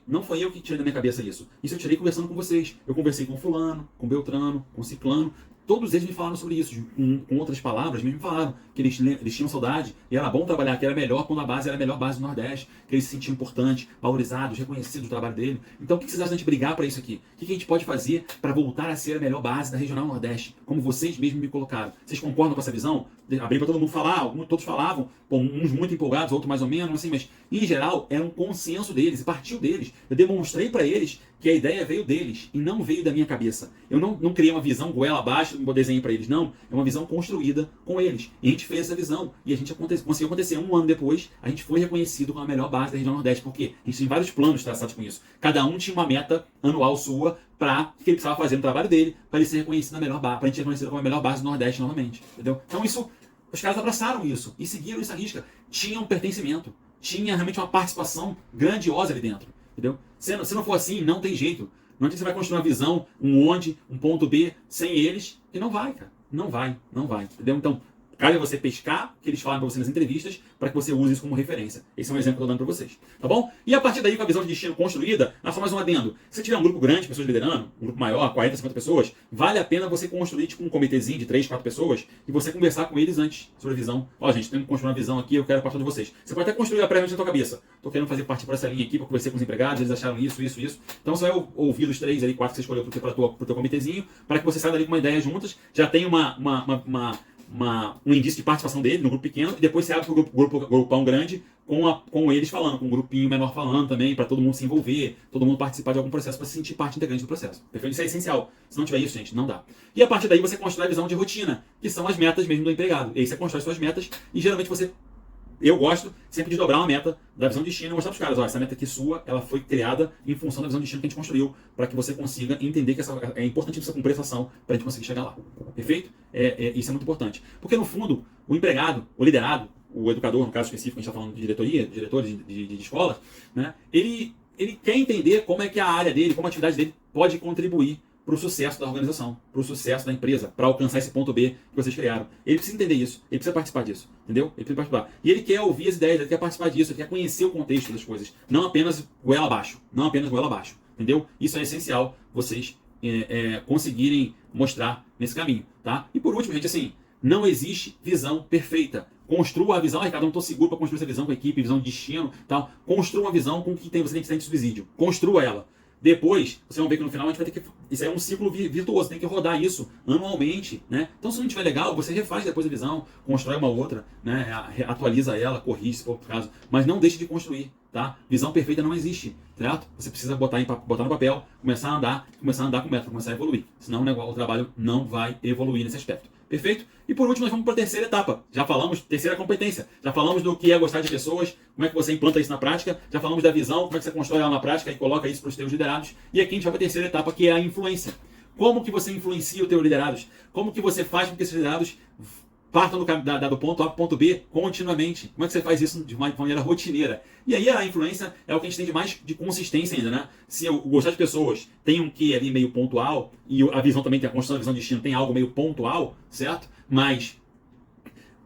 A: tirei da minha cabeça isso. Isso eu tirei conversando com vocês. Eu conversei com fulano, com Beltrano, com Ciclano. Todos eles me falaram sobre isso, com outras palavras, me falaram que eles tinham saudade e era bom trabalhar, que era melhor quando a base era a melhor base do Nordeste, que eles se sentiam importantes, valorizados, reconhecidos o trabalho dele. Então o que vocês acham de brigar para isso aqui? O que a gente pode fazer para voltar a ser a melhor base da Regional Nordeste, como vocês mesmos me colocaram? Vocês concordam com essa visão? Abri para todo mundo falar, todos falavam, uns muito empolgados, outros mais ou menos, assim, mas em geral era um consenso deles, partiu deles. Eu demonstrei para eles que a ideia veio deles e não veio da minha cabeça. Eu não criei uma visão goela abaixo, desenhei para eles, não. É uma visão construída com eles. E a gente fez essa visão e a gente conseguiu acontecer. Um ano depois, a gente foi reconhecido como a melhor base da região Nordeste. Por quê? A gente tem vários planos traçados com isso. Cada um tinha uma meta anual sua para que ele precisava fazer no trabalho dele para ele ser reconhecido na melhor base, para a gente ser reconhecido como a melhor base do Nordeste novamente. Entendeu? Então isso, os caras abraçaram isso e seguiram isso à risca. Tinha um pertencimento, tinha realmente uma participação grandiosa ali dentro. Entendeu? Se não for assim, não tem jeito. Não adianta você vai construir uma visão, um onde, um ponto B, sem eles, e não vai, cara. Não vai. Entendeu? Então, cabe a você pescar o que eles falam para você nas entrevistas, para que você use isso como referência. Esse é um exemplo que eu estou dando para vocês. Tá bom? E a partir daí, com a visão de destino construída, só mais um adendo. Se tiver um grupo grande de pessoas liderando, um grupo maior, 40, 50 pessoas, vale a pena você construir tipo um comitêzinho de 3, 4 pessoas e você conversar com eles antes sobre a visão. Ó, gente, temos que construir uma visão aqui, eu quero partir de vocês. Você pode até construir a prévia na tua cabeça. Estou querendo fazer parte por essa linha aqui, para conversar com os empregados, eles acharam isso. Então você vai ouvir os 3, 4 que você escolheu para o teu comitêzinho, para que você saia dali com uma ideia juntas, já tem um indício de participação dele no grupo pequeno, e depois você abre para o grupão grande com eles falando, com um grupinho menor falando também, para todo mundo se envolver, todo mundo participar de algum processo, para se sentir parte integrante do processo. Perfeito? Isso é essencial. Se não tiver isso, gente, não dá. E a partir daí você constrói a visão de rotina, que são as metas mesmo do empregado. E aí você constrói suas metas e geralmente eu gosto sempre de dobrar uma meta da visão de destino e mostrar para os caras, ó, essa meta aqui sua, ela foi criada em função da visão de destino que a gente construiu, para que você consiga entender que é importante você cumprir essa ação para a gente conseguir chegar lá. Perfeito? Isso é muito importante. Porque no fundo, o empregado, o liderado, o educador, no caso específico, a gente está falando de diretoria, diretores de escolas, né? Ele quer entender como é que a área dele, como a atividade dele pode contribuir para o sucesso da organização, para o sucesso da empresa, para alcançar esse ponto B que vocês criaram. Ele precisa entender isso, ele precisa participar disso, entendeu? Ele precisa participar. E ele quer ouvir as ideias, ele quer participar disso, ele quer conhecer o contexto das coisas, não apenas goela abaixo, entendeu? Isso é essencial vocês conseguirem mostrar nesse caminho, tá? E por último, gente, assim, não existe visão perfeita. Construa a visão, Ricardo, eu não estou seguro para construir essa visão com a equipe, visão de destino, tal. Construa uma visão com o que você tem de subsídio. Construa ela. Depois, vocês vão ver que no final a gente vai ter que... Isso aí é um ciclo virtuoso, tem que rodar isso anualmente, né? Então, se não estiver legal, você refaz depois a visão, constrói uma outra, né? Atualiza ela, corrige se for o caso, mas não deixe de construir, tá? Visão perfeita não existe, certo? Você precisa botar no papel, começar a andar com método, começar a evoluir. Senão o trabalho não vai evoluir nesse aspecto. Perfeito? E por último, nós vamos para a terceira etapa. Já falamos, terceira competência. Já falamos do que é gostar de pessoas, como é que você implanta isso na prática. Já falamos da visão, como é que você constrói ela na prática e coloca isso para os teus liderados. E aqui a gente vai para a terceira etapa, que é a influência. Como que você influencia os teus liderados? Como que você faz com que esses liderados partam do ponto A para o ponto B continuamente? Como é que você faz isso de uma maneira rotineira? E aí a influência é o que a gente tem de mais de consistência ainda, né? Se eu gostar de pessoas tem um que ali meio pontual, e a visão também tem a construção da visão de destino, tem algo meio pontual, certo? Mas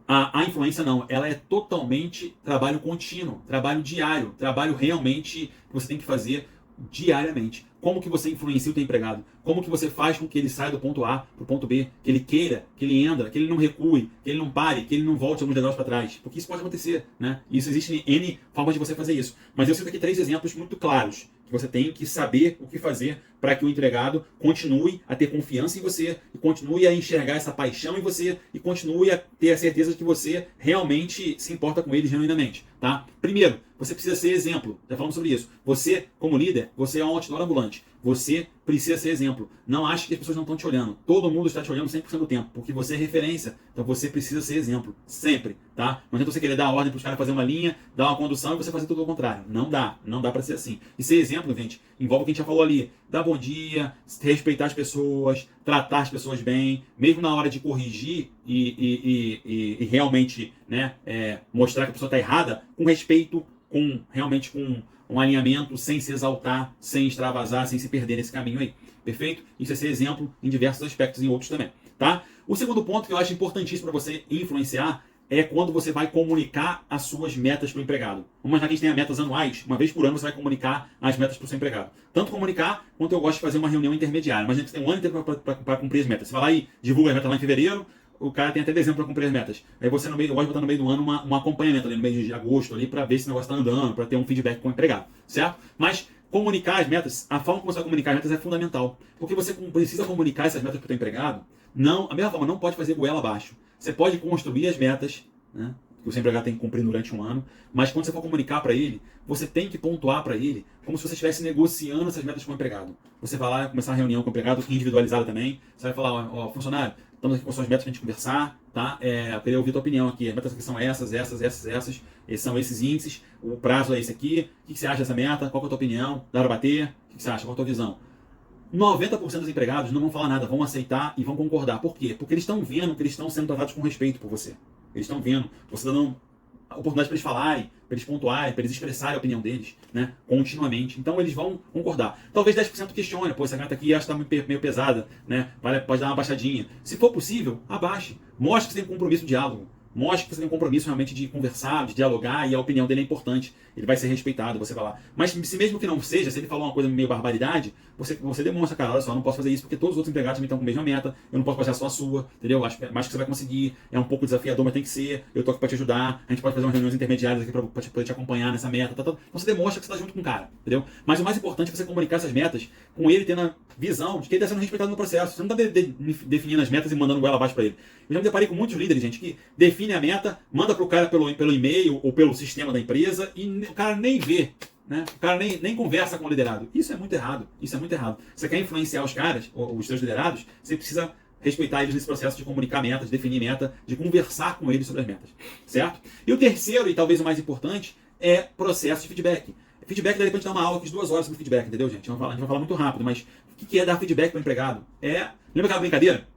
A: a influência não, ela é totalmente trabalho contínuo, trabalho diário, trabalho realmente que você tem que fazer diariamente. Como que você influencia o teu empregado? Como que você faz com que ele saia do ponto A para o ponto B? Que ele queira, que ele enda, que ele não recue, que ele não pare, que ele não volte alguns degraus para trás. Porque isso pode acontecer, né? Isso existe N formas de você fazer isso. Mas eu cito aqui 3 exemplos muito claros que você tem que saber o que fazer para que o empregado continue a ter confiança em você e continue a enxergar essa paixão em você e continue a ter a certeza de que você realmente se importa com ele genuinamente, tá? Primeiro, você precisa ser exemplo. Já falamos sobre isso. Você, como líder, você é um outdoor ambulante. Você precisa ser exemplo. Não ache que as pessoas não estão te olhando. Todo mundo está te olhando 100% do tempo, porque você é referência. Então você precisa ser exemplo, sempre, tá? Não adianta você querer dar ordem para os caras fazer uma linha, dar uma condução e você fazer tudo ao contrário. Não dá para ser assim. E ser exemplo, gente, envolve o que a gente já falou ali. Dar bom dia, respeitar as pessoas, tratar as pessoas bem, mesmo na hora de corrigir e realmente, né, mostrar que a pessoa está errada, com respeito, realmente com um alinhamento, sem se exaltar, sem extravasar, sem se perder nesse caminho aí. Perfeito? Isso é ser exemplo em diversos aspectos e em outros também, tá? O segundo ponto que eu acho importantíssimo para você influenciar é quando você vai comunicar as suas metas para o empregado. Vamos imaginar que a gente tenha metas anuais, uma vez por ano você vai comunicar as metas para o seu empregado. Tanto comunicar, quanto eu gosto de fazer uma reunião intermediária. Mas a gente tem um ano inteiro para cumprir as metas. Você vai lá e divulga as metas lá em fevereiro, o cara tem até dezembro para cumprir as metas. Aí você, eu gosto de botar no meio do ano um acompanhamento ali no mês de agosto ali para ver se o negócio está andando, para ter um feedback com o empregado, certo? Mas comunicar as metas, a forma como você vai comunicar as metas é fundamental, porque você precisa comunicar essas metas para o seu empregado. Não, a mesma forma, não pode fazer goela abaixo. Você pode construir as metas, né, que o seu empregado tem que cumprir durante um ano, mas quando você for comunicar para ele, você tem que pontuar para ele como se você estivesse negociando essas metas com o empregado. Você vai lá começar a reunião com o empregado, individualizada também, você vai falar, ó, funcionário, estamos aqui com suas metas para a gente conversar, tá? Eu queria ouvir a tua opinião aqui. As metas aqui são essas, são esses índices, o prazo é esse aqui, o que você acha dessa meta, qual é a tua opinião, dá para bater, o que você acha, qual é a tua visão? 90% dos empregados não vão falar nada, vão aceitar e vão concordar. Por quê? Porque eles estão vendo que eles estão sendo tratados com respeito por você. Eles estão vendo, você dando a oportunidade para eles falarem, para eles pontuarem, para eles expressarem a opinião deles, né, continuamente. Então eles vão concordar. Talvez 10% questione, pô, essa meta aqui acho que está meio pesada, né, pode dar uma baixadinha. Se for possível, abaixe. Mostre que você tem um compromisso de diálogo. Mostre que você tem um compromisso realmente de conversar, de dialogar, e a opinião dele é importante. Ele vai ser respeitado, você vai lá. Mas se mesmo que não seja, se ele falar uma coisa meio barbaridade, você demonstra, cara, olha só, eu não posso fazer isso porque todos os outros empregados também estão com a mesma meta, eu não posso fazer só a sua, entendeu? Acho que você vai conseguir, é um pouco desafiador, mas tem que ser, eu tô aqui para te ajudar, a gente pode fazer umas reuniões intermediárias aqui para poder te acompanhar nessa meta, Então você demonstra que você está junto com o cara, entendeu? Mas o mais importante é você comunicar essas metas com ele tendo a visão de que ele está sendo respeitado no processo. Você não está definindo as metas e mandando goela abaixo para ele. Eu já me deparei com muitos líderes, gente, que define a meta, manda para o cara pelo e-mail ou pelo sistema da empresa e o cara nem vê, né? O cara nem conversa com o liderado. Isso é muito errado. Isso é muito errado. Você quer influenciar os caras, os seus liderados, você precisa respeitar eles nesse processo de comunicar metas, definir meta, de conversar com eles sobre as metas, certo? E o terceiro, e talvez o mais importante, é processo de feedback. Feedback, daí depois a gente dá uma aula aqui de 2 horas sobre feedback, entendeu, gente? A gente vai falar muito rápido, mas o que é dar feedback para o empregado? Lembra aquela brincadeira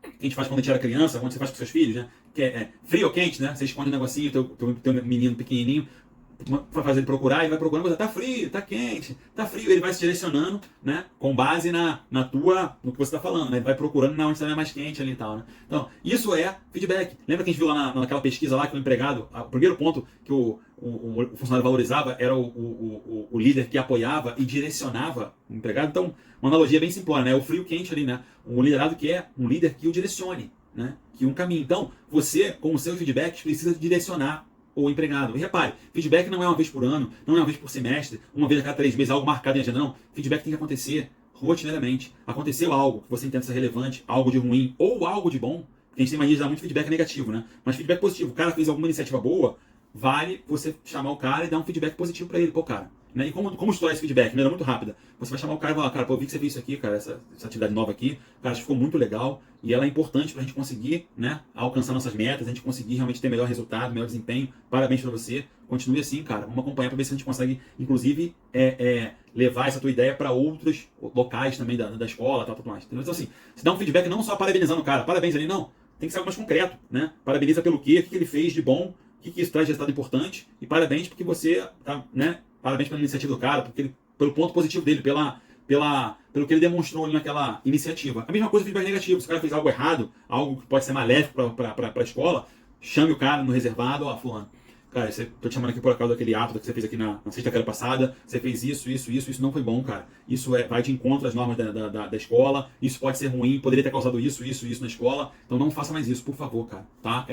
A: que a gente faz quando a gente era criança, quando você faz com seus filhos, né? Que é frio ou quente, né? Você esconde um negocinho, teu menino pequenininho, vai fazer ele procurar, ele vai procurando, você tá frio, tá quente, tá frio, ele vai se direcionando, né, com base no que você está falando, né, ele vai procurando na onde está mais quente ali e tal, né. Então, isso é feedback. Lembra que a gente viu lá naquela pesquisa lá que o empregado, o primeiro ponto que o funcionário valorizava era o líder que apoiava e direcionava o empregado. Então, uma analogia bem simplória, né, o frio quente ali, né, um liderado que é um líder que o direcione, né, que um caminho. Então, você, com os seus feedbacks, precisa direcionar o empregado. E repare, feedback não é uma vez por ano, não é uma vez por semestre, uma vez a cada 3 meses, algo marcado em agenda, não. Feedback tem que acontecer rotineiramente. Aconteceu algo que você entenda ser relevante, algo de ruim ou algo de bom, porque a gente tem mania de dar muito feedback negativo, né? Mas feedback positivo, o cara fez alguma iniciativa boa, vale você chamar o cara e dar um feedback positivo para ele, pô, cara. Né? E como estourar esse feedback? De maneira muito rápida. Você vai chamar o cara e falar, cara, pô, eu vi que você fez isso aqui, cara, essa atividade nova aqui, cara, ficou muito legal e ela é importante pra gente conseguir, né, alcançar nossas metas, a gente conseguir realmente ter melhor resultado, melhor desempenho. Parabéns pra você. Continue assim, cara. Vamos acompanhar pra ver se a gente consegue, inclusive, levar essa tua ideia para outros locais também da escola, tal, tudo mais. Então, assim, você dá um feedback não só parabenizando o cara, parabéns ali, não. Tem que ser algo mais concreto, né? Parabeniza pelo quê? O que ele fez de bom, o que isso traz de resultado importante, e parabéns porque você, tá, né? Parabéns pela iniciativa do cara, pelo ponto positivo dele, pelo que ele demonstrou naquela iniciativa. A mesma coisa feedback negativo. Se o cara fez algo errado, algo que pode ser maléfico para a escola, chame o cara no reservado, ó, fulano. Cara, tô te chamando aqui por causa daquele ato que você fez aqui na sexta-feira passada, você fez isso não foi bom, cara. Isso vai de encontro às normas da escola, isso pode ser ruim, poderia ter causado isso na escola, então não faça mais isso, por favor, cara, tá?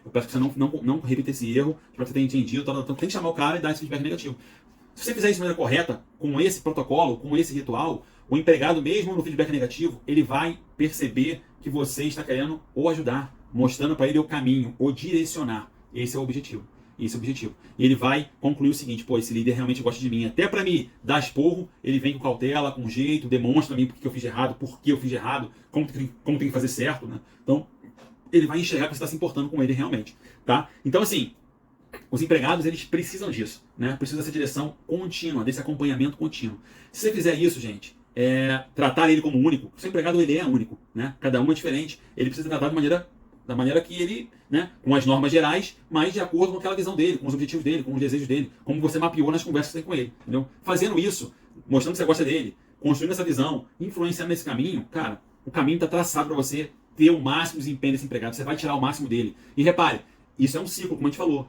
A: Eu peço que você não repita esse erro, espero que você tenha entendido, então tem que chamar o cara e dar esse feedback negativo. Se você fizer isso de maneira correta, com esse protocolo, com esse ritual, o empregado, mesmo no feedback negativo, ele vai perceber que você está querendo o ajudar, mostrando para ele o caminho, o direcionar. Esse é o objetivo. Esse é o objetivo. E ele vai concluir o seguinte, pô, esse líder realmente gosta de mim. Até para me dar esporro, ele vem com cautela, com jeito, demonstra para mim por que eu fiz de errado, como tem que fazer certo, né? Então, ele vai enxergar que você está se importando com ele realmente, tá? Então, assim, os empregados, eles precisam disso, né? Precisa dessa direção contínua, desse acompanhamento contínuo. Se você fizer isso, gente, tratar ele como único, o seu empregado, ele é único, né? Cada um é diferente, ele precisa tratar da maneira que ele, né, com as normas gerais, mas de acordo com aquela visão dele, com os objetivos dele, com os desejos dele, como você mapeou nas conversas que você tem com ele, entendeu? Fazendo isso, mostrando que você gosta dele, construindo essa visão, influenciando nesse caminho, cara, o caminho está traçado para você ter o máximo desempenho desse empregado, você vai tirar o máximo dele. E repare, isso é um ciclo, como a gente falou.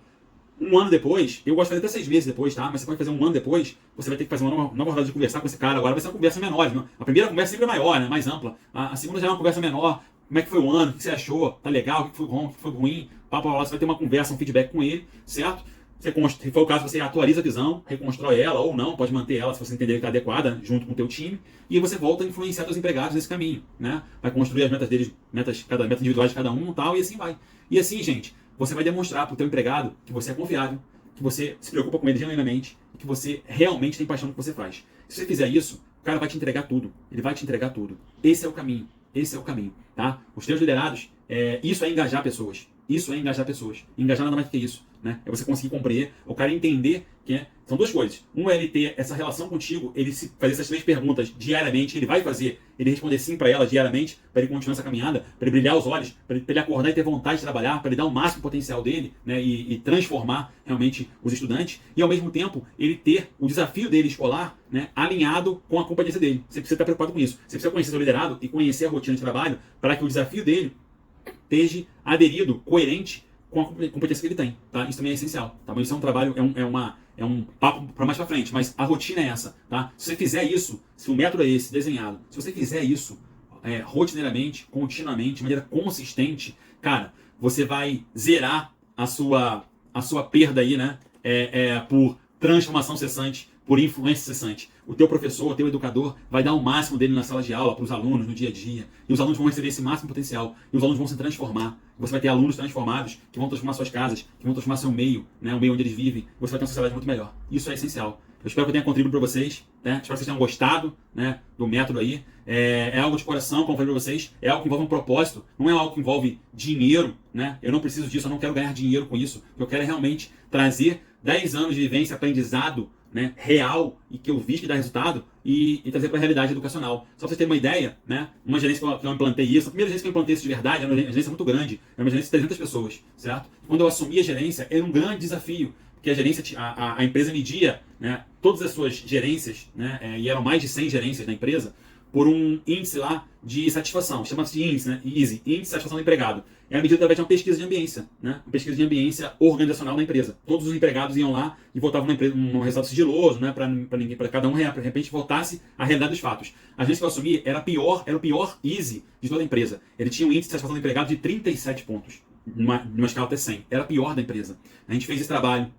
A: Um ano depois, eu gosto de fazer até 6 meses depois, tá? Mas você pode fazer um ano depois, você vai ter que fazer uma nova rodada de conversar com esse cara. Agora vai ser uma conversa menor, né? A primeira conversa sempre é maior, né? Mais ampla. A segunda já é uma conversa menor. Como é que foi o ano? O que você achou? Tá legal? O que foi bom? O que foi ruim? Você vai ter uma conversa, um feedback com ele, certo? Se for o caso, você atualiza a visão, reconstrói ela ou não, pode manter ela se você entender que está adequada, junto com o teu time, e você volta a influenciar seus empregados nesse caminho, né? Vai construir as metas deles, metas individuais de cada um e tal, e assim vai. E assim, gente, você vai demonstrar para o teu empregado que você é confiável, que você se preocupa com ele genuinamente, e que você realmente tem paixão no que você faz. Se você fizer isso, o cara vai te entregar tudo. Ele vai te entregar tudo. Esse é o caminho. Esse é o caminho, tá? Os teus liderados, isso é engajar pessoas. Isso é engajar pessoas. Engajar nada mais do que isso, né? É você conseguir compreender, o cara entender que são duas coisas. Um é ele ter essa relação contigo, ele se fazer essas 3 perguntas diariamente, ele vai fazer, ele responder sim para ela diariamente, para ele continuar essa caminhada, para ele brilhar os olhos, para ele acordar e ter vontade de trabalhar, para ele dar o máximo potencial dele, né? E transformar realmente os estudantes, e ao mesmo tempo ele ter o desafio dele escolar, né, alinhado com a competência dele. Você precisa estar preocupado com isso. Você precisa conhecer seu liderado e conhecer a rotina de trabalho para que o desafio dele esteja aderido, coerente com a competência que ele tem, tá? Isso também é essencial, tá? Mas isso é um trabalho, é um papo para mais para frente, mas a rotina é essa, tá? Se você fizer isso, se o método é esse, desenhado, se você fizer isso rotineiramente, continuamente, de maneira consistente, cara, você vai zerar a sua perda aí, né? Por transformação cessante, por influência cessante. O teu professor, o teu educador vai dar o máximo dele na sala de aula para os alunos no dia a dia. E os alunos vão receber esse máximo potencial. E os alunos vão se transformar. Você vai ter alunos transformados que vão transformar suas casas, que vão transformar seu meio, né, o meio onde eles vivem. Você vai ter uma sociedade muito melhor. Isso é essencial. Eu espero que eu tenha contribuído para vocês, né? Espero que vocês tenham gostado, né, do método aí. É algo de coração, como eu falei para vocês. É algo que envolve um propósito. Não é algo que envolve dinheiro, né? Eu não preciso disso, eu não quero ganhar dinheiro com isso. O que eu quero é realmente trazer 10 anos de vivência, aprendizado, né, real, e que eu vi que dá resultado, e trazer para a realidade educacional. Só para vocês terem uma ideia, né, uma gerência que eu implantei isso, a primeira gerência que eu implantei isso de verdade, era uma gerência muito grande, era uma gerência de 300 pessoas, certo? Quando eu assumi a gerência, era um grande desafio, porque a gerência, a empresa media, né, todas as suas gerências, né, e eram mais de 100 gerências na empresa, por um índice lá de satisfação, chama-se de índice, né? Índice de satisfação do empregado. É medida através de uma pesquisa de ambiência, né? Uma pesquisa de ambiência organizacional da empresa. Todos os empregados iam lá e votavam na empresa, um resultado sigiloso, né? Para cada um, de repente, votasse a realidade dos fatos. A agência que eu assumi era o pior easy de toda a empresa. Ele tinha um índice de satisfação do empregado de 37 pontos. numa escala até 100. Era a pior da empresa. A gente fez esse trabalho,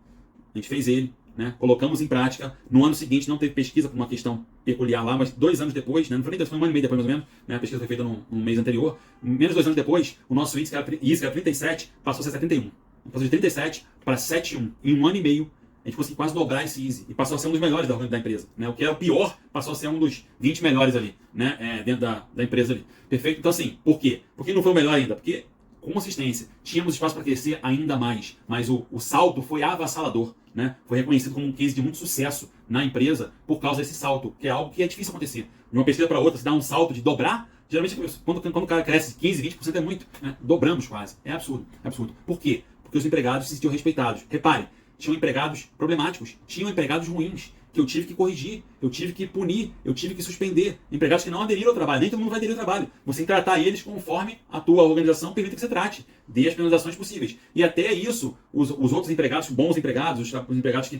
A: a gente fez ele, né? Colocamos em prática. No ano seguinte não teve pesquisa por uma questão peculiar lá, mas 2 anos depois, né? Não foi nem 2, foi um ano e meio depois mais ou menos, né? A pesquisa foi feita no mês anterior. Menos de 2 anos depois, o nosso índice, que era 37, passou a ser 71. Passou de 37 para 71. Em um ano e meio, a gente conseguiu quase dobrar esse índice e passou a ser um dos melhores da empresa, né? O que era o pior passou a ser um dos 20 melhores ali, né? Dentro da empresa ali. Perfeito? Então assim, por quê? Porque não foi o melhor ainda? Porque consistência. Tínhamos espaço para crescer ainda mais, mas o salto foi avassalador, né? Foi reconhecido como um case de muito sucesso na empresa por causa desse salto, que é algo que é difícil acontecer. De uma pesquisa para outra, se dá um salto de dobrar, geralmente quando o cara cresce 15, 20% é muito, né? Dobramos quase. É absurdo, é absurdo. Por quê? Porque os empregados se sentiam respeitados. Repare, tinham empregados problemáticos, tinham empregados ruins, que eu tive que corrigir, eu tive que punir, eu tive que suspender. Empregados que não aderiram ao trabalho, nem todo mundo vai aderir ao trabalho. Você tem que tratar eles conforme a tua organização permite que você trate. Dê as penalizações possíveis. E até isso, os outros empregados, bons empregados, os empregados que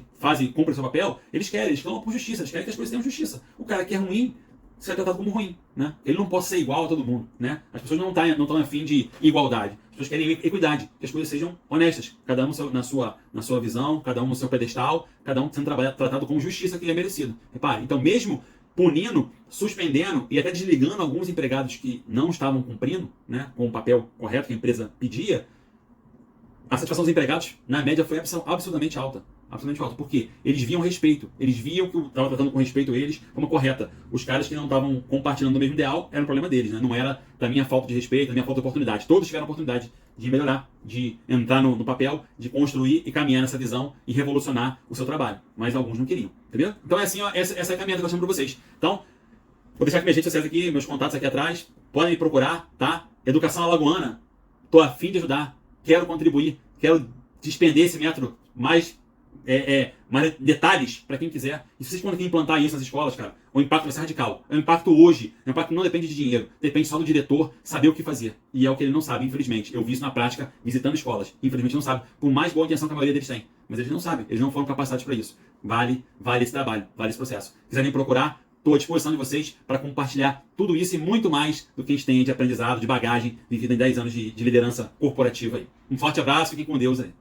A: cumprem seu papel, eles clamam por justiça, eles querem que as coisas tenham justiça. O cara que é ruim, ser tratado como ruim, né? Ele não pode ser igual a todo mundo, né? As pessoas não estão afim de igualdade. As pessoas querem equidade, que as coisas sejam honestas. Cada um na sua visão, cada um no seu pedestal, cada um sendo tratado com justiça que lhe é merecido. Repare, então mesmo punindo, suspendendo e até desligando alguns empregados que não estavam cumprindo, né, com o papel correto que a empresa pedia, a satisfação dos empregados, na média, foi absurdamente alta. Absolutamente alto. Por quê? Eles viam respeito. Eles viam que eu estava tratando com respeito eles de forma correta. Os caras que não estavam compartilhando o mesmo ideal, era um problema deles, né? Não era da minha falta de respeito, da minha falta de oportunidade. Todos tiveram a oportunidade de melhorar, de entrar no papel, de construir e caminhar nessa visão e revolucionar o seu trabalho. Mas alguns não queriam. Entendeu? Então é assim, ó, essa é a caminhada que eu chamo para vocês. Então, vou deixar aqui minhas redes sociais aqui, meus contatos aqui atrás. Podem me procurar, tá? Educação Alagoana. Tô a fim de ajudar. Quero contribuir. Quero despender esse método mais detalhes para quem quiser. E se vocês podem implantar isso nas escolas, cara, o impacto vai ser radical. É um impacto hoje. É um impacto que não depende de dinheiro. Depende só do diretor saber o que fazer. E é o que ele não sabe, infelizmente. Eu vi isso na prática, visitando escolas. Infelizmente não sabe. Por mais boa intenção que a maioria deles tem. Mas eles não sabem. Eles não foram capacitados para isso. Vale esse trabalho. Vale esse processo. Quiserem procurar, estou à disposição de vocês para compartilhar tudo isso e muito mais do que a gente tem de aprendizado, de bagagem, vivida em 10 anos de liderança corporativa aí. Um forte abraço, fiquem com Deus aí.